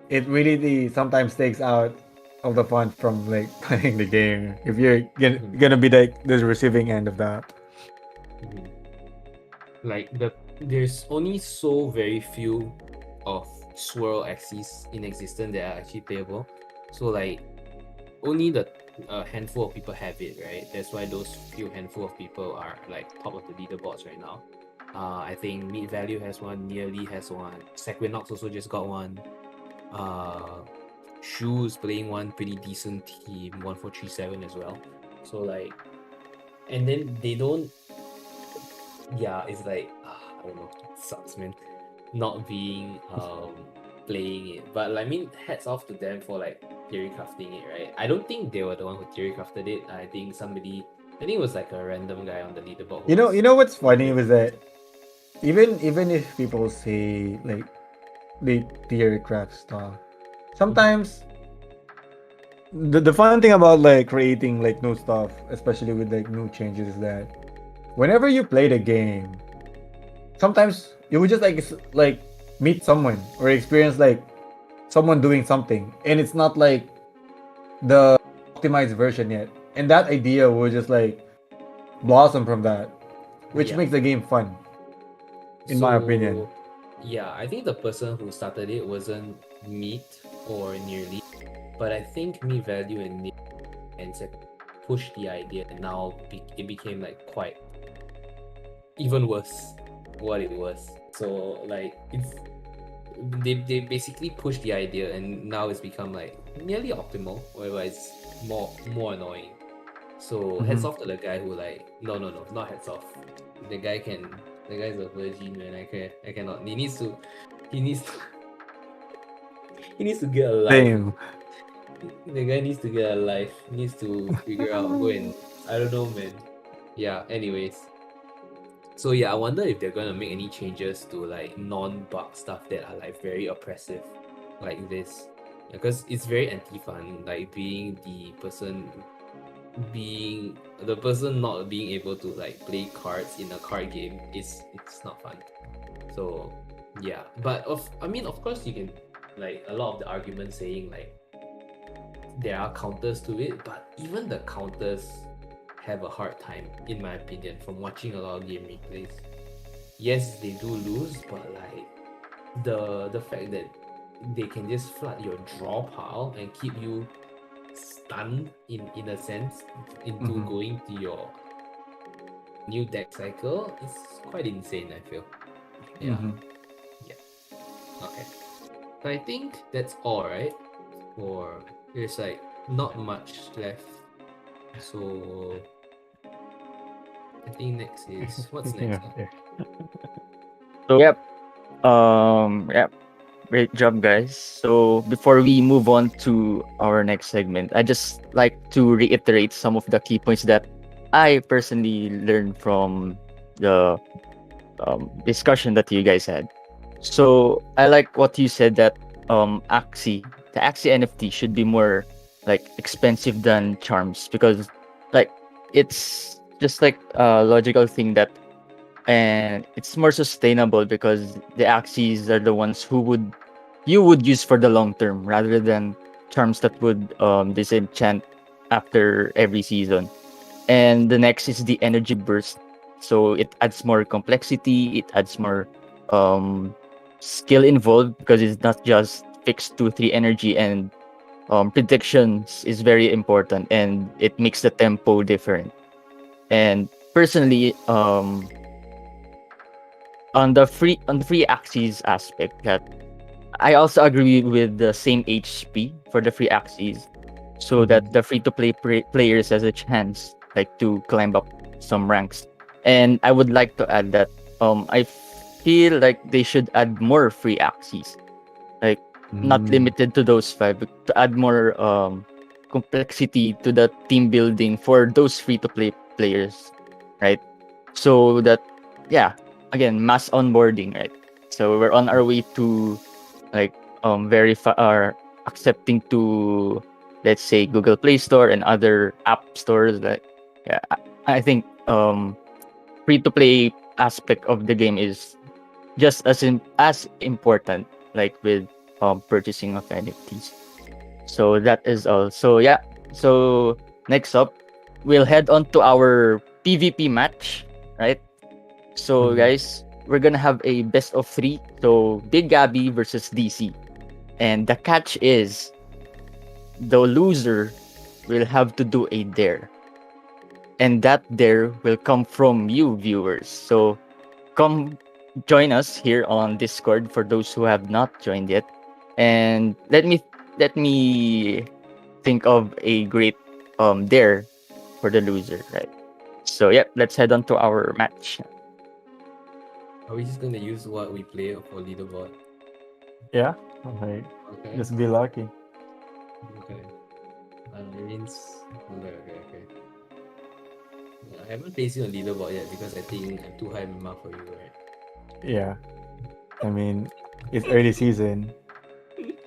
it really sometimes takes out of the fun from like playing the game. If you're Mhm. gonna be the receiving end of that. Mhm. Like there's only so very few of swirl axes in existence that are actually playable. So like only the handful of people have it, right? That's why those few handful of people are like top of the leaderboards right now. I think Mid Value has one, Nearly has one, Sequinox also just got one. Uh, Shoes playing one pretty decent team, 1437 as well. So like, and then they don't. Yeah, it's like I don't know, it sucks, man. Not being playing it, but like, I mean, hats off to them for like theory crafting it, right? I don't think they were the one who theory crafted it. I think it was like a random guy on the leaderboard who was. You know what's funny was that even if people say like the theory craft stuff, Mhm. sometimes the fun thing about like creating like new stuff, especially with like new changes, is that whenever you play the game, sometimes you would just like meet someone or experience like someone doing something, and it's not like the optimized version yet, and that idea will just like blossom from that, which Yeah. makes the game fun, in my opinion. So yeah, I think the person who started it wasn't Meat or Nearly. But I think me value and Nick and pushed the idea, and now it became like quite even worse what it was. So like they basically pushed the idea, and now it's become like nearly optimal, wherever it's more annoying. So heads off to the guy who like no, not heads off. The guy's a virgin, man. I cannot. He needs to he needs to get a life. Same. The guy needs to get a life. He needs to figure out go and I don't know, man. Yeah, anyways. So yeah, I wonder if they're gonna make any changes to like non-bug stuff that are like very oppressive, like this, because it's very anti-fun. Like being the person not being able to like play cards in a card game it's not fun. So yeah, but of course you can like a lot of the arguments saying like there are counters to it, but even the counters have a hard time, in my opinion, from watching a lot of game replays. Yes, they do lose, but like the fact that they can just flood your draw pile and keep you stunned in a sense into going to your new deck cycle is quite insane, I feel. Yeah. Yeah. Okay. So I think that's all right. For there's like not much left. So I think next is what's next? Yeah. So yep. Yep. Great job, guys. So before we move on to our next segment, I just like to reiterate some of the key points that I personally learned from the discussion that you guys had. So I like what you said that the Axie NFT should be more like expensive than charms, because like it's just like a logical thing that, and it's more sustainable because the Axies are the ones who you would use for the long term rather than charms that would disenchant after every season. And the next is the energy burst. So it adds more complexity, it adds more um skill involved because it's not just fixed 2-3 energy, and predictions is very important, and it makes the tempo different. And personally, on the free axes aspect, that I also agree with the same HP for the free axes, so that the free to play players has a chance like to climb up some ranks. And I would like to add that I feel like they should add more free axes, like not limited to those five, but to add more complexity to the team building for those free to play players, right? So that, yeah, again, mass onboarding, right? So we're on our way to like verify or accepting to, let's say, Google Play Store and other app stores. Like, yeah, I think free to play aspect of the game is just as important, like with purchasing of NFTs. So that is all. So yeah. So next up, we'll head on to our PvP match, right? So guys, we're gonna have a best of 3. So Biggabbie versus DC. And the catch is the loser will have to do a dare. And that dare will come from you viewers. So come join us here on Discord for those who have not joined yet. And let me think of a great dare for the loser, right? So yeah, let's head on to our match. Are we just gonna use what we play for leaderboard? Yeah. Okay. Okay. Just be lucky. Okay. Marines. Okay. Yeah, I haven't placed you on leaderboard yet because I think I'm too high mark for you, right? Yeah. I mean, it's early season.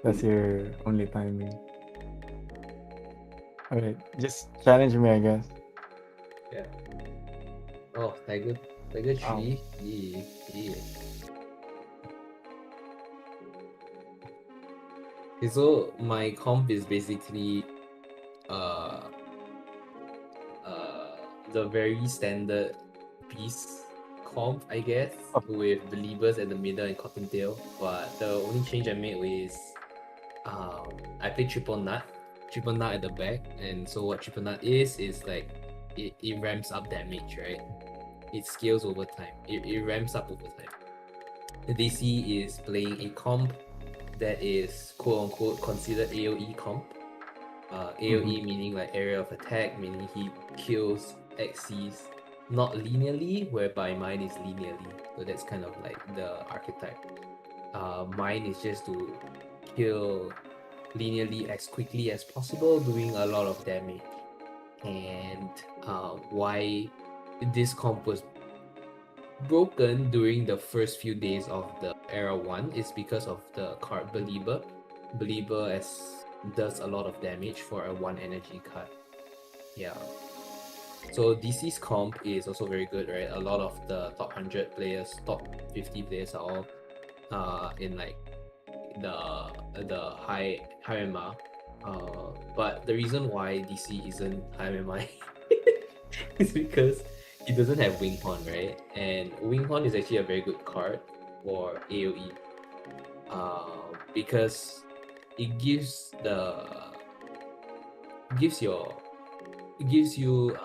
That's your only timing. Alright, just challenge me, I guess. Yeah. Oh, Tiger Tree. Yeah. Okay, so my comp is basically uh the very standard piece comp, I guess, with Believers at the middle and Cottontail. But the only change I made was I played Triple Nut triple nut at the back, and so what triple nut is like it ramps up damage, right? It scales over time. It ramps up over time. The Disi is playing a comp that is quote unquote considered AoE comp. AoE meaning like area of attack, meaning he kills Axies not linearly, whereby mine is linearly. So that's kind of like the archetype. Mine is just to kill linearly as quickly as possible, doing a lot of damage. And why this comp was broken during the first few days of the Era 1 is because of the card Believer. Believer does a lot of damage for a 1 energy card. Yeah. So DC's comp is also very good, right? A lot of the top 100 players, top 50 players are all in like the high MMR. But the reason why DC isn't high MMR is because he doesn't have Winghorn, right? And Winghorn is actually a very good card for AoE. Because it gives you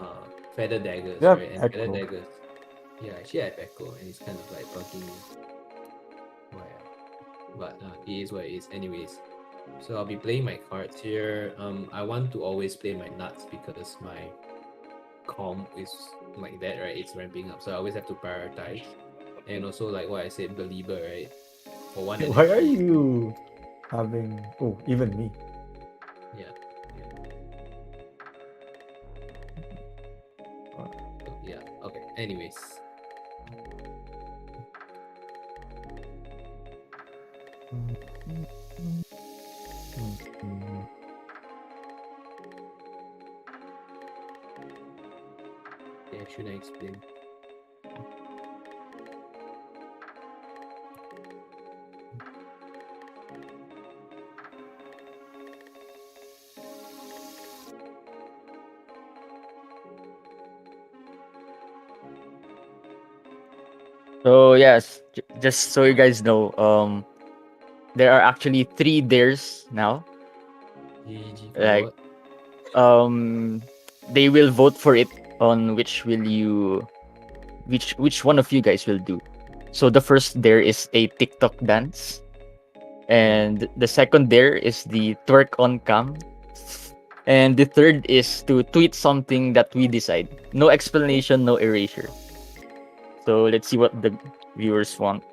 feather daggers, Yeah, right? And feather Echo. daggers. Yeah, actually I have Echo, and it's kind of like bugging me. But it is what it is. Anyways, so I'll be playing my cards here. I want to always play my nuts because my comp is like that, right? It's ramping up, so I always have to prioritize. And also, like what I said, Believer, right? For 1 energy. Why are you having? Oh, even me. Yeah. Yeah. Okay. Anyways. Yeah, should I explain? So yes, just so you guys know, there are actually 3 dares now. YGG for Like, what? they will vote for it on which one of you guys will do. So the first dare is a TikTok dance, and the second dare is the twerk on cam, and the third is to tweet something that we decide. No explanation, no erasure. So let's see what the viewers want.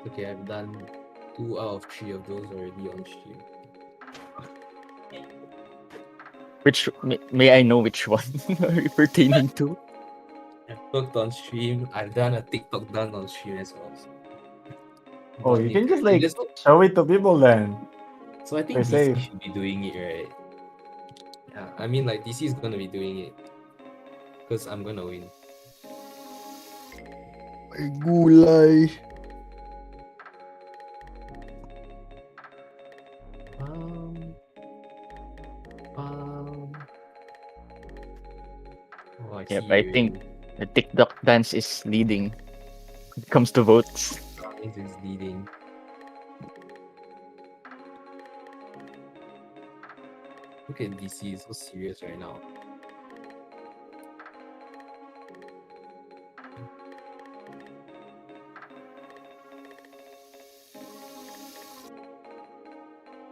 Okay, I've done 2 out of 3 of those already on stream. Which may I know which one are you pertaining to? I've twerked on stream. I've done a TikTok dance on stream as well. Oh, you can just like show it to people then. So I think They're DC safe. should be doing it, right? Yeah, I mean like DC is gonna be doing it because I'm gonna win. Ay, gulay. Oh, I Yep, see I you think already. the TikTok dance is leading when it comes to votes. This is leading. Look at DC, is so serious right now.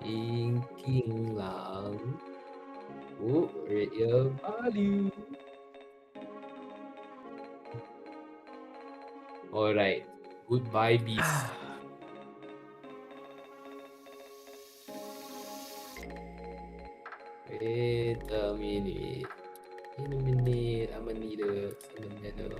Thinking lang. Oh, rate your value. Alright. Goodbye, beast. Wait a minute. In a minute, I'm gonna need some banana.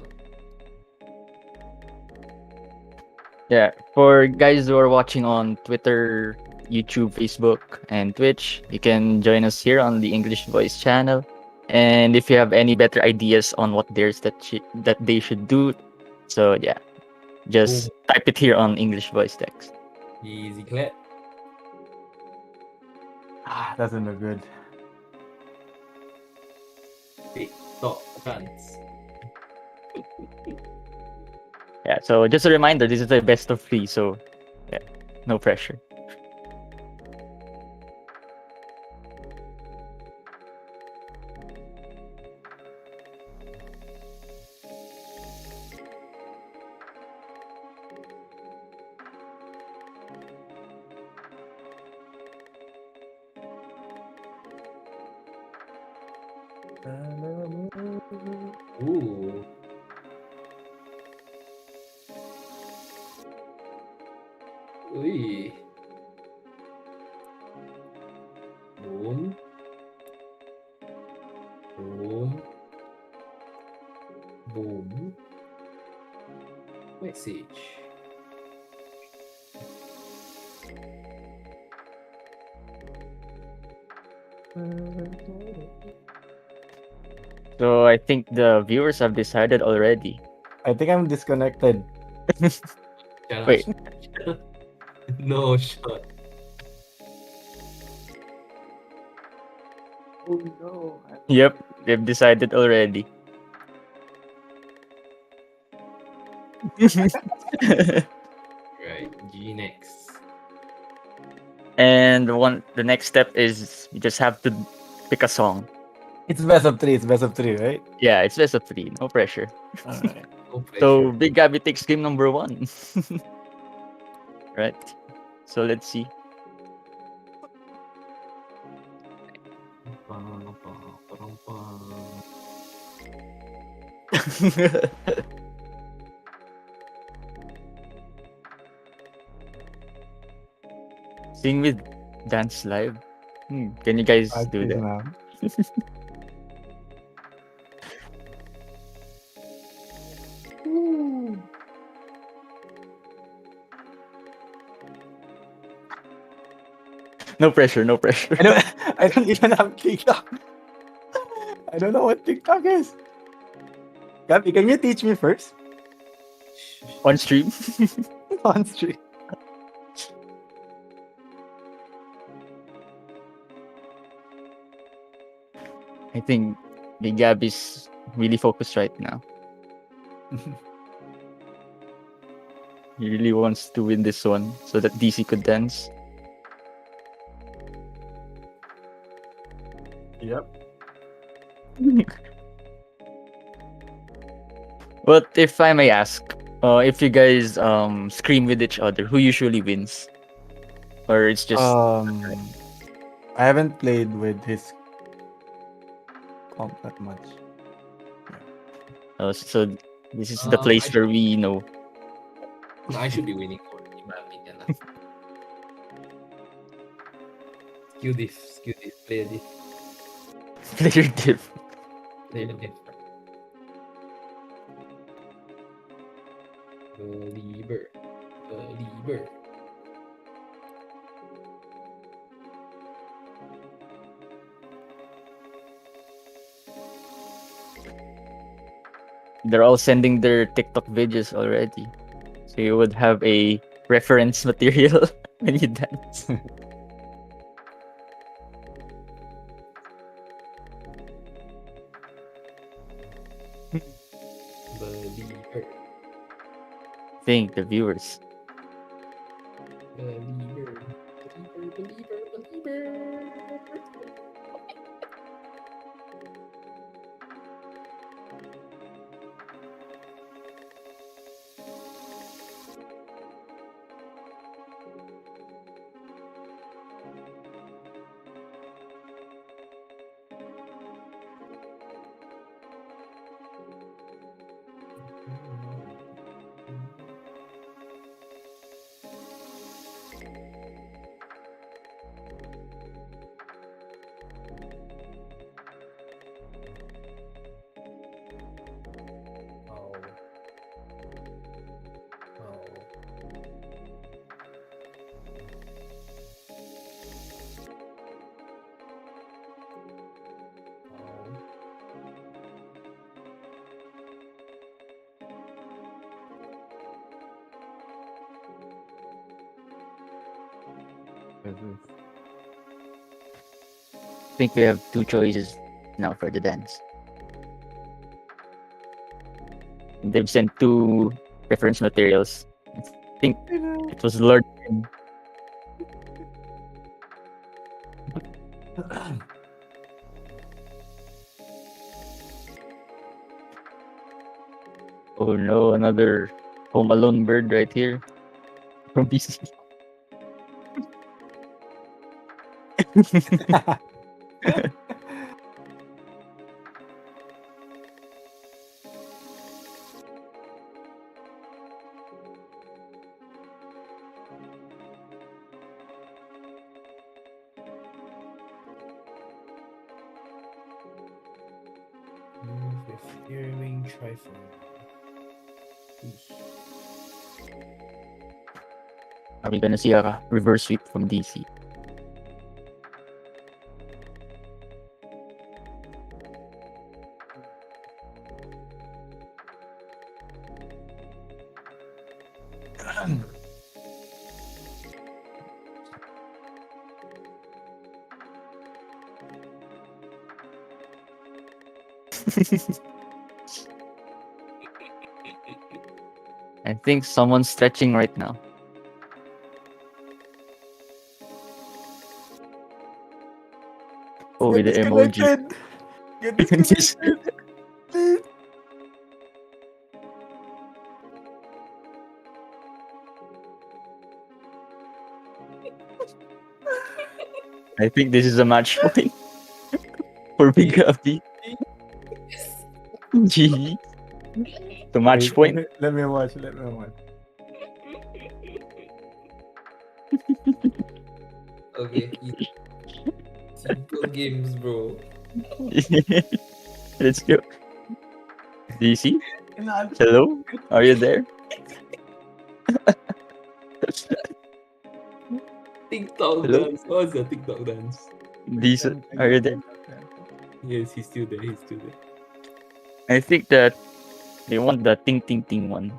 Yeah, for guys who are watching on Twitter, YouTube, Facebook, and Twitch, you can join us here on the English Voice channel. And if you have any better ideas on what dares that they should do, so yeah, just type it here on English Voice text. Easy clap. Doesn't look good. TikTok dance. Yeah, so just a reminder, this is the best of 3, so yeah, No pressure. Ooh. Ui. Boom. Boom. Boom. Message. So I think the viewers have decided already. I think I'm disconnected. Shut Wait. up. No shot. Oh no. Yep, they've decided already. Right. G next. And the next step is you just have to pick a song. It's best of three. It's best of three, right? Yeah, it's best of three, no pressure. Alright. No pressure. So Biggabbie takes game number 1. Right. So let's see. Sing with dance live. Can you guys do Practice that? now. No pressure, no pressure. I don't even have TikTok. I don't know what TikTok is. Gabby, can you teach me first? On stream. On stream. I think Biggabbie's really focused right now. He really wants to win this one so that DC could dance. Yep. But if I may ask, if you guys scream with each other, who usually wins? Or it's just I haven't played with his comp that much. so this is the place where we know. I should be winning for in my opinion. Lah. Skill diff, player diff, Player diff. player diff. Belieber. They're all sending their TikTok videos already. So you would have a reference material when you dance. Belieber. Think the viewers. Belieber. I think we have two choices now for the dance. They've sent two reference materials. I think it was Lord Oh no, another Home Alone bird right here from PC. Move with earring trifle. Are we gonna see a reverse sweep from DC? I think someone's stretching right now. Oh, with the emoji. Get disconnected. Please. I think this is a match point for Biggabbie. GG. The match Wait, point. Let me watch. Let me watch. Okay. Simple games, bro. Let's go. DC? Hello? Are you there? TikTok Hello? dance. What's the TikTok dance? DC, are you there? Yes, he's still there. He's still there. I think that they want the ting ting ting one.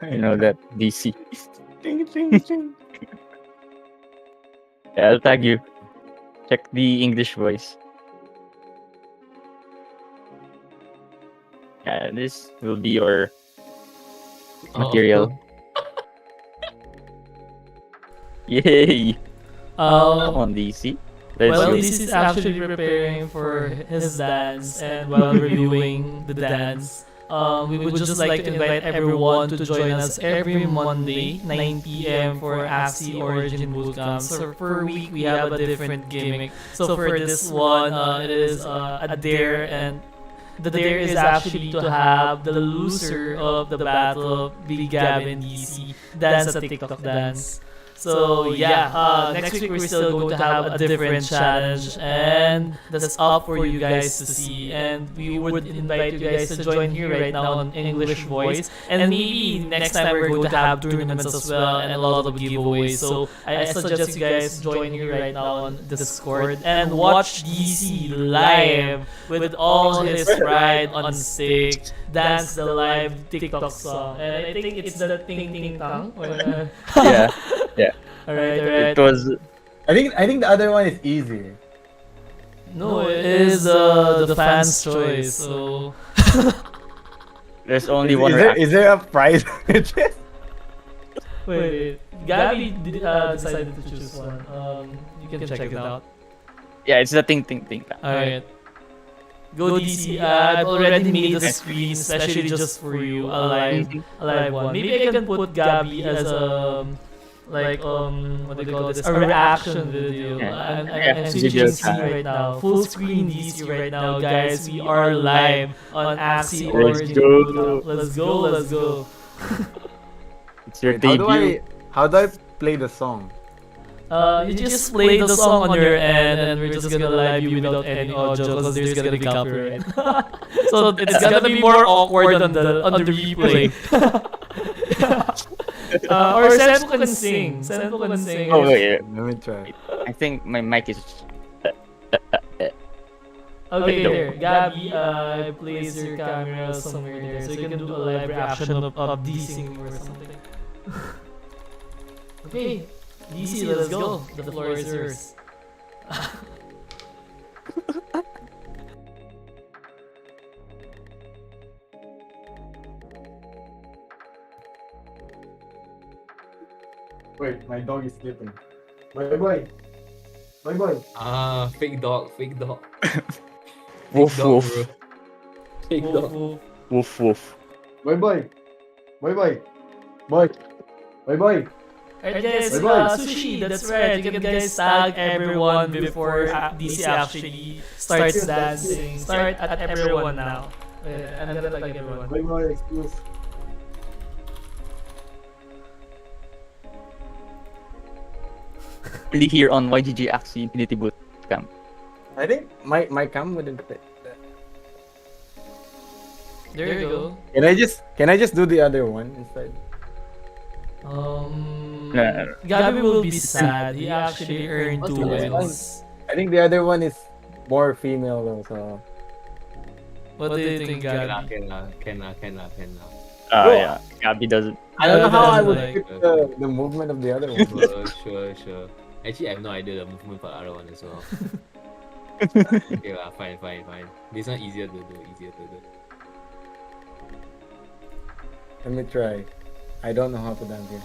You know that DC. Ting, ting, ting. Yeah, I'll tag you. Check the English voice. Yeah, this will be your material. Yay! Come on, DC. Let's Well, go. this is actually preparing for his dance, and while reviewing the dance, we would just like to invite everyone to join us every Monday, 9 p.m. for Axie Origin Bootcamp. So per week, we have a different gimmick. So for this one, it is a dare, and the dare is actually to have the loser of the battle, Biggabbie and Disi, dance a TikTok dance. So yeah, next week we're still going to have a different challenge, and that's up for you guys to see. And we would invite you guys to join here right now on English Voice, and maybe next time we're going to have tournaments as well and a lot of giveaways. So I suggest you guys join here right now on Discord and watch DC live with all his pride on stick, dance the live TikTok song, and I think it's the Ting Ting Tang. Yeah, yeah. Alright, It alright. was. I think the other one is easier. No, it is the fans' choice. So There's only Is, one is there reaction. is there a prize with this? wait. Gabby decided to choose one. You can check it out. Yeah, it's the ting ting ting. Alright. Go DC. I've already made the screen especially just for you, a live one. Maybe I can put Gabby as what do you call this? A reaction video. Yeah. I'm switching Video screen time. right now. Full screen DC right now, guys. We are live on Axie Let's Origin go. Bootcamp. Let's go. It's your Wait, debut. how do I play the song? You just play the song on your end, and we're just gonna live you without any audio because there's gonna be copyright. So it's gonna be more awkward on the replay. Or Senpo can sing. Senpo can sing. Oh wait, Let me try. I think my mic is. Okay, there. Gabby, place your camera somewhere there so you can do a live reaction of DC or something. Okay, DC, let's go. The floor is yours. Wait, my dog is sleeping. Bye bye. Boy. Fake dog, fake dog. Woof dog, woof. bro. Fake Woof, dog. woof. Woof woof. Boy. Boy. Boy. Boy. Boy. Alright guys, Bye-bye. Sushi, that's right. You can guys tag everyone before DC actually starts dancing. Start at everyone now. I'm gonna tag everyone. Boy. Excuse. Only here on YGG Axie Infinity Bootcamp. I think my cam wouldn't fit. There you go. Can I just do the other one instead? No. Gabby will be sad. He actually earned 2 Okay, wins. I think the other one is more female though, so What do you think, Gabby? Can. Oh yeah. Gabby doesn't. I don't know how I would Like- fit the movement of the other one. Sure. Actually, I have no idea the movement for the other one as well. Okay lah, fine. This one easier to do. Let me try. I don't know how to dance here.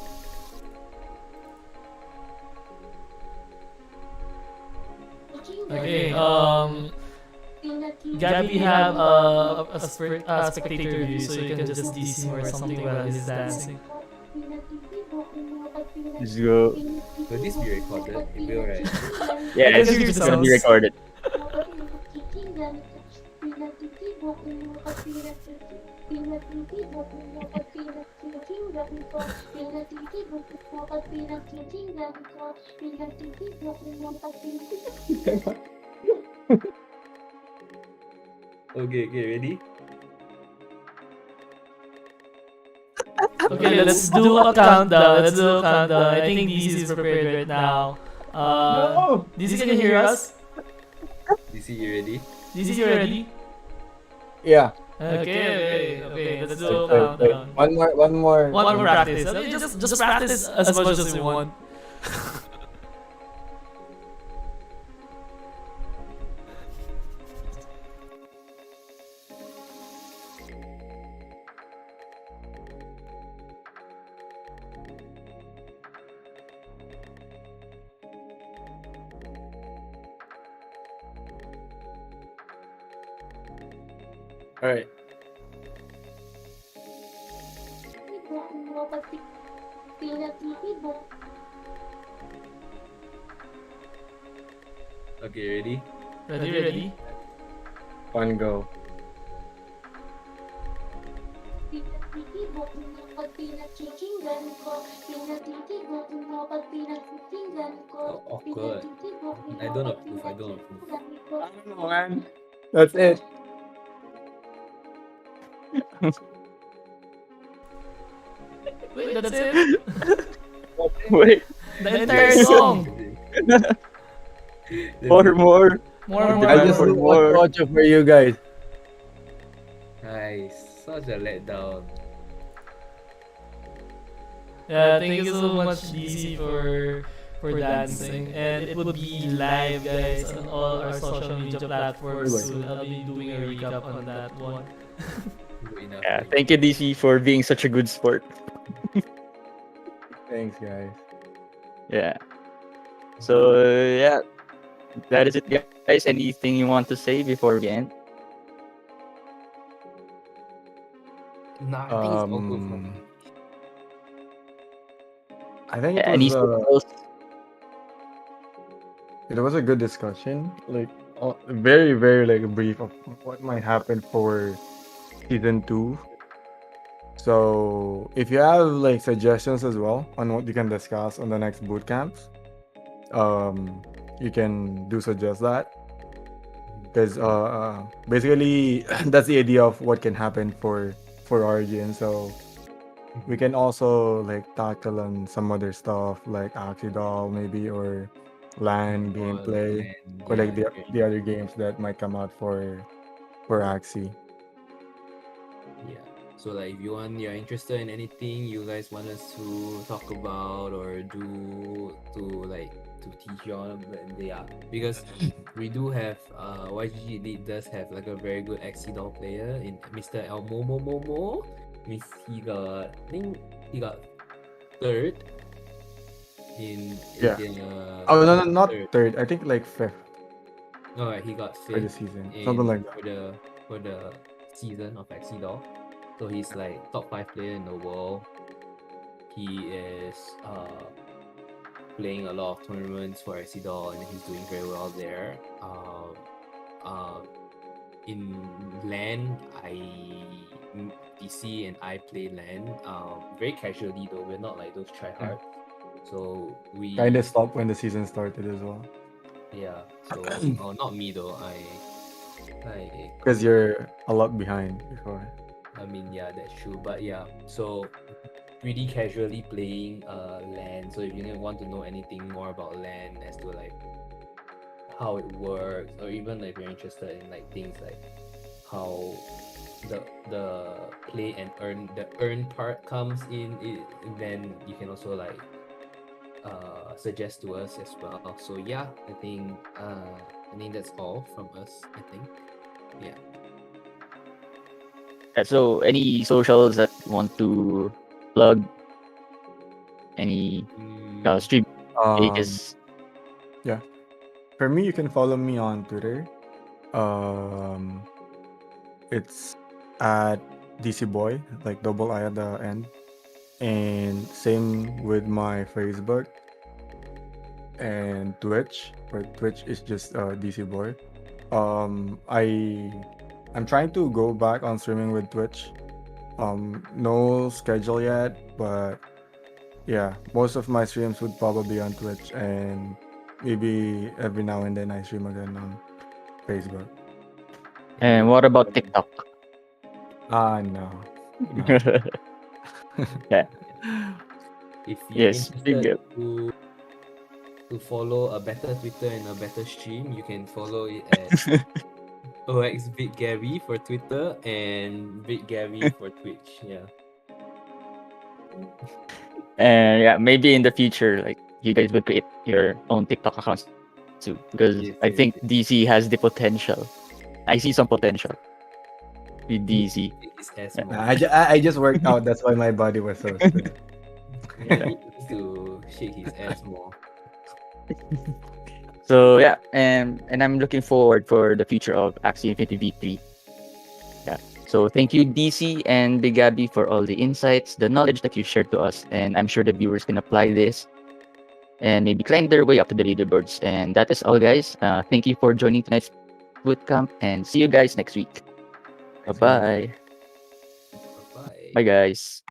Okay, Gabby have a spectator view, so you can just DC or something while he's dancing. Let's go. Will this be recorded? It will, right? Yeah, I it's can hear gonna be sounds. recorded. Okay, ready? Okay, let's do a countdown. I think DC is prepared right now. DC, can you hear us? DC, you ready? DC, you ready? Yeah. Okay. Let's do a Wait. countdown. One more. One more practice. Okay, just practice as much as you want. All right. Okay, ready? Ready? One go. Oh, awkward. I don't approve. I don't know, man. That's it. Wait, that's it? Wait, The entire song. more. More. I just For do more. one audio for you guys. Nice. Such a letdown. Yeah, thank you so much, DC, for dancing. And it will be live, guys, on all our social media platforms soon. I'll be doing a recap on that one. Good enough. Yeah, thank you, DC, for being such a good sport. Thanks, guys. Yeah. So yeah, that is it, guys. Anything you want to say before we end? Nah, I think it's all good for me. I think Yeah, any it was a good discussion. Like very very like brief of what might happen for season 2. So if you have like suggestions as well on what you can discuss on the next boot camps, you can do suggest that, because basically that's the idea of what can happen for Origin. So we can also like tackle on some other stuff like Axie Doll maybe, or LAN gameplay, or like the other games that might come out for Axie. Yeah. So like if you're interested in anything you guys want us to talk about or do to teach you on, yeah, because we do have YGG Elite does have like a very good Axie Doll player in Mr. El Momo. He got third. in Yeah. the Oh no, no, not third. third. I think like fifth Alright, he got for the fifth season, something in like that. for the season of Axie. So he's like top 5 player in the world. He is playing a lot of tournaments for Axie and he's doing very well there. Uh, in LAN, DC and I play LAN very casually though. We're not like those try Yeah. hard. So we Kind of stopped when the season started as well, yeah. So oh, not me though. I because you're a lot behind before. I mean yeah, that's true. But yeah, so really casually playing LAN. So if you want to know anything more about LAN as to like how it works, or even if you're interested in like things like how the play and earn part comes in it, then you can also like suggest to us as well. So yeah, I think that's all from us. I think yeah. So any socials that you want to plug, any Mm, stream Um, pages? yeah. For me, you can follow me on Twitter. Um, it's at DC Boy, like double I at the end, and same with my Facebook and Twitch. For Twitch is just DC Boy. I'm trying to go back on streaming with Twitch. No schedule yet, but yeah, most of my streams would probably be on Twitch, and maybe every now and then I stream again on Facebook. And what about TikTok? No, no. Yeah. if you're Yes. Big interested to follow a better Twitter and a better stream, you can follow it at OX Biggabbie for Twitter and Biggabbie for Twitch. Yeah. And yeah, maybe in the future, like you guys would create your own TikTok accounts too, because Yes, I yes, think yes. DC has the potential. I see some potential with DC. His ass Yeah. more. I just worked out. That's why my body was so stiff. Yeah, he needs to shake his ass more. So yeah, and I'm looking forward for the future of Axie Infinity V3. Yeah. So thank you, DC and Biggabbie, for all the insights, the knowledge that you shared to us, and I'm sure the viewers can apply this and maybe climb their way up to the leaderboards. And that is all, guys. Thank you for joining tonight's bootcamp, and see you guys next week. Bye bye. Bye bye. Bye, guys.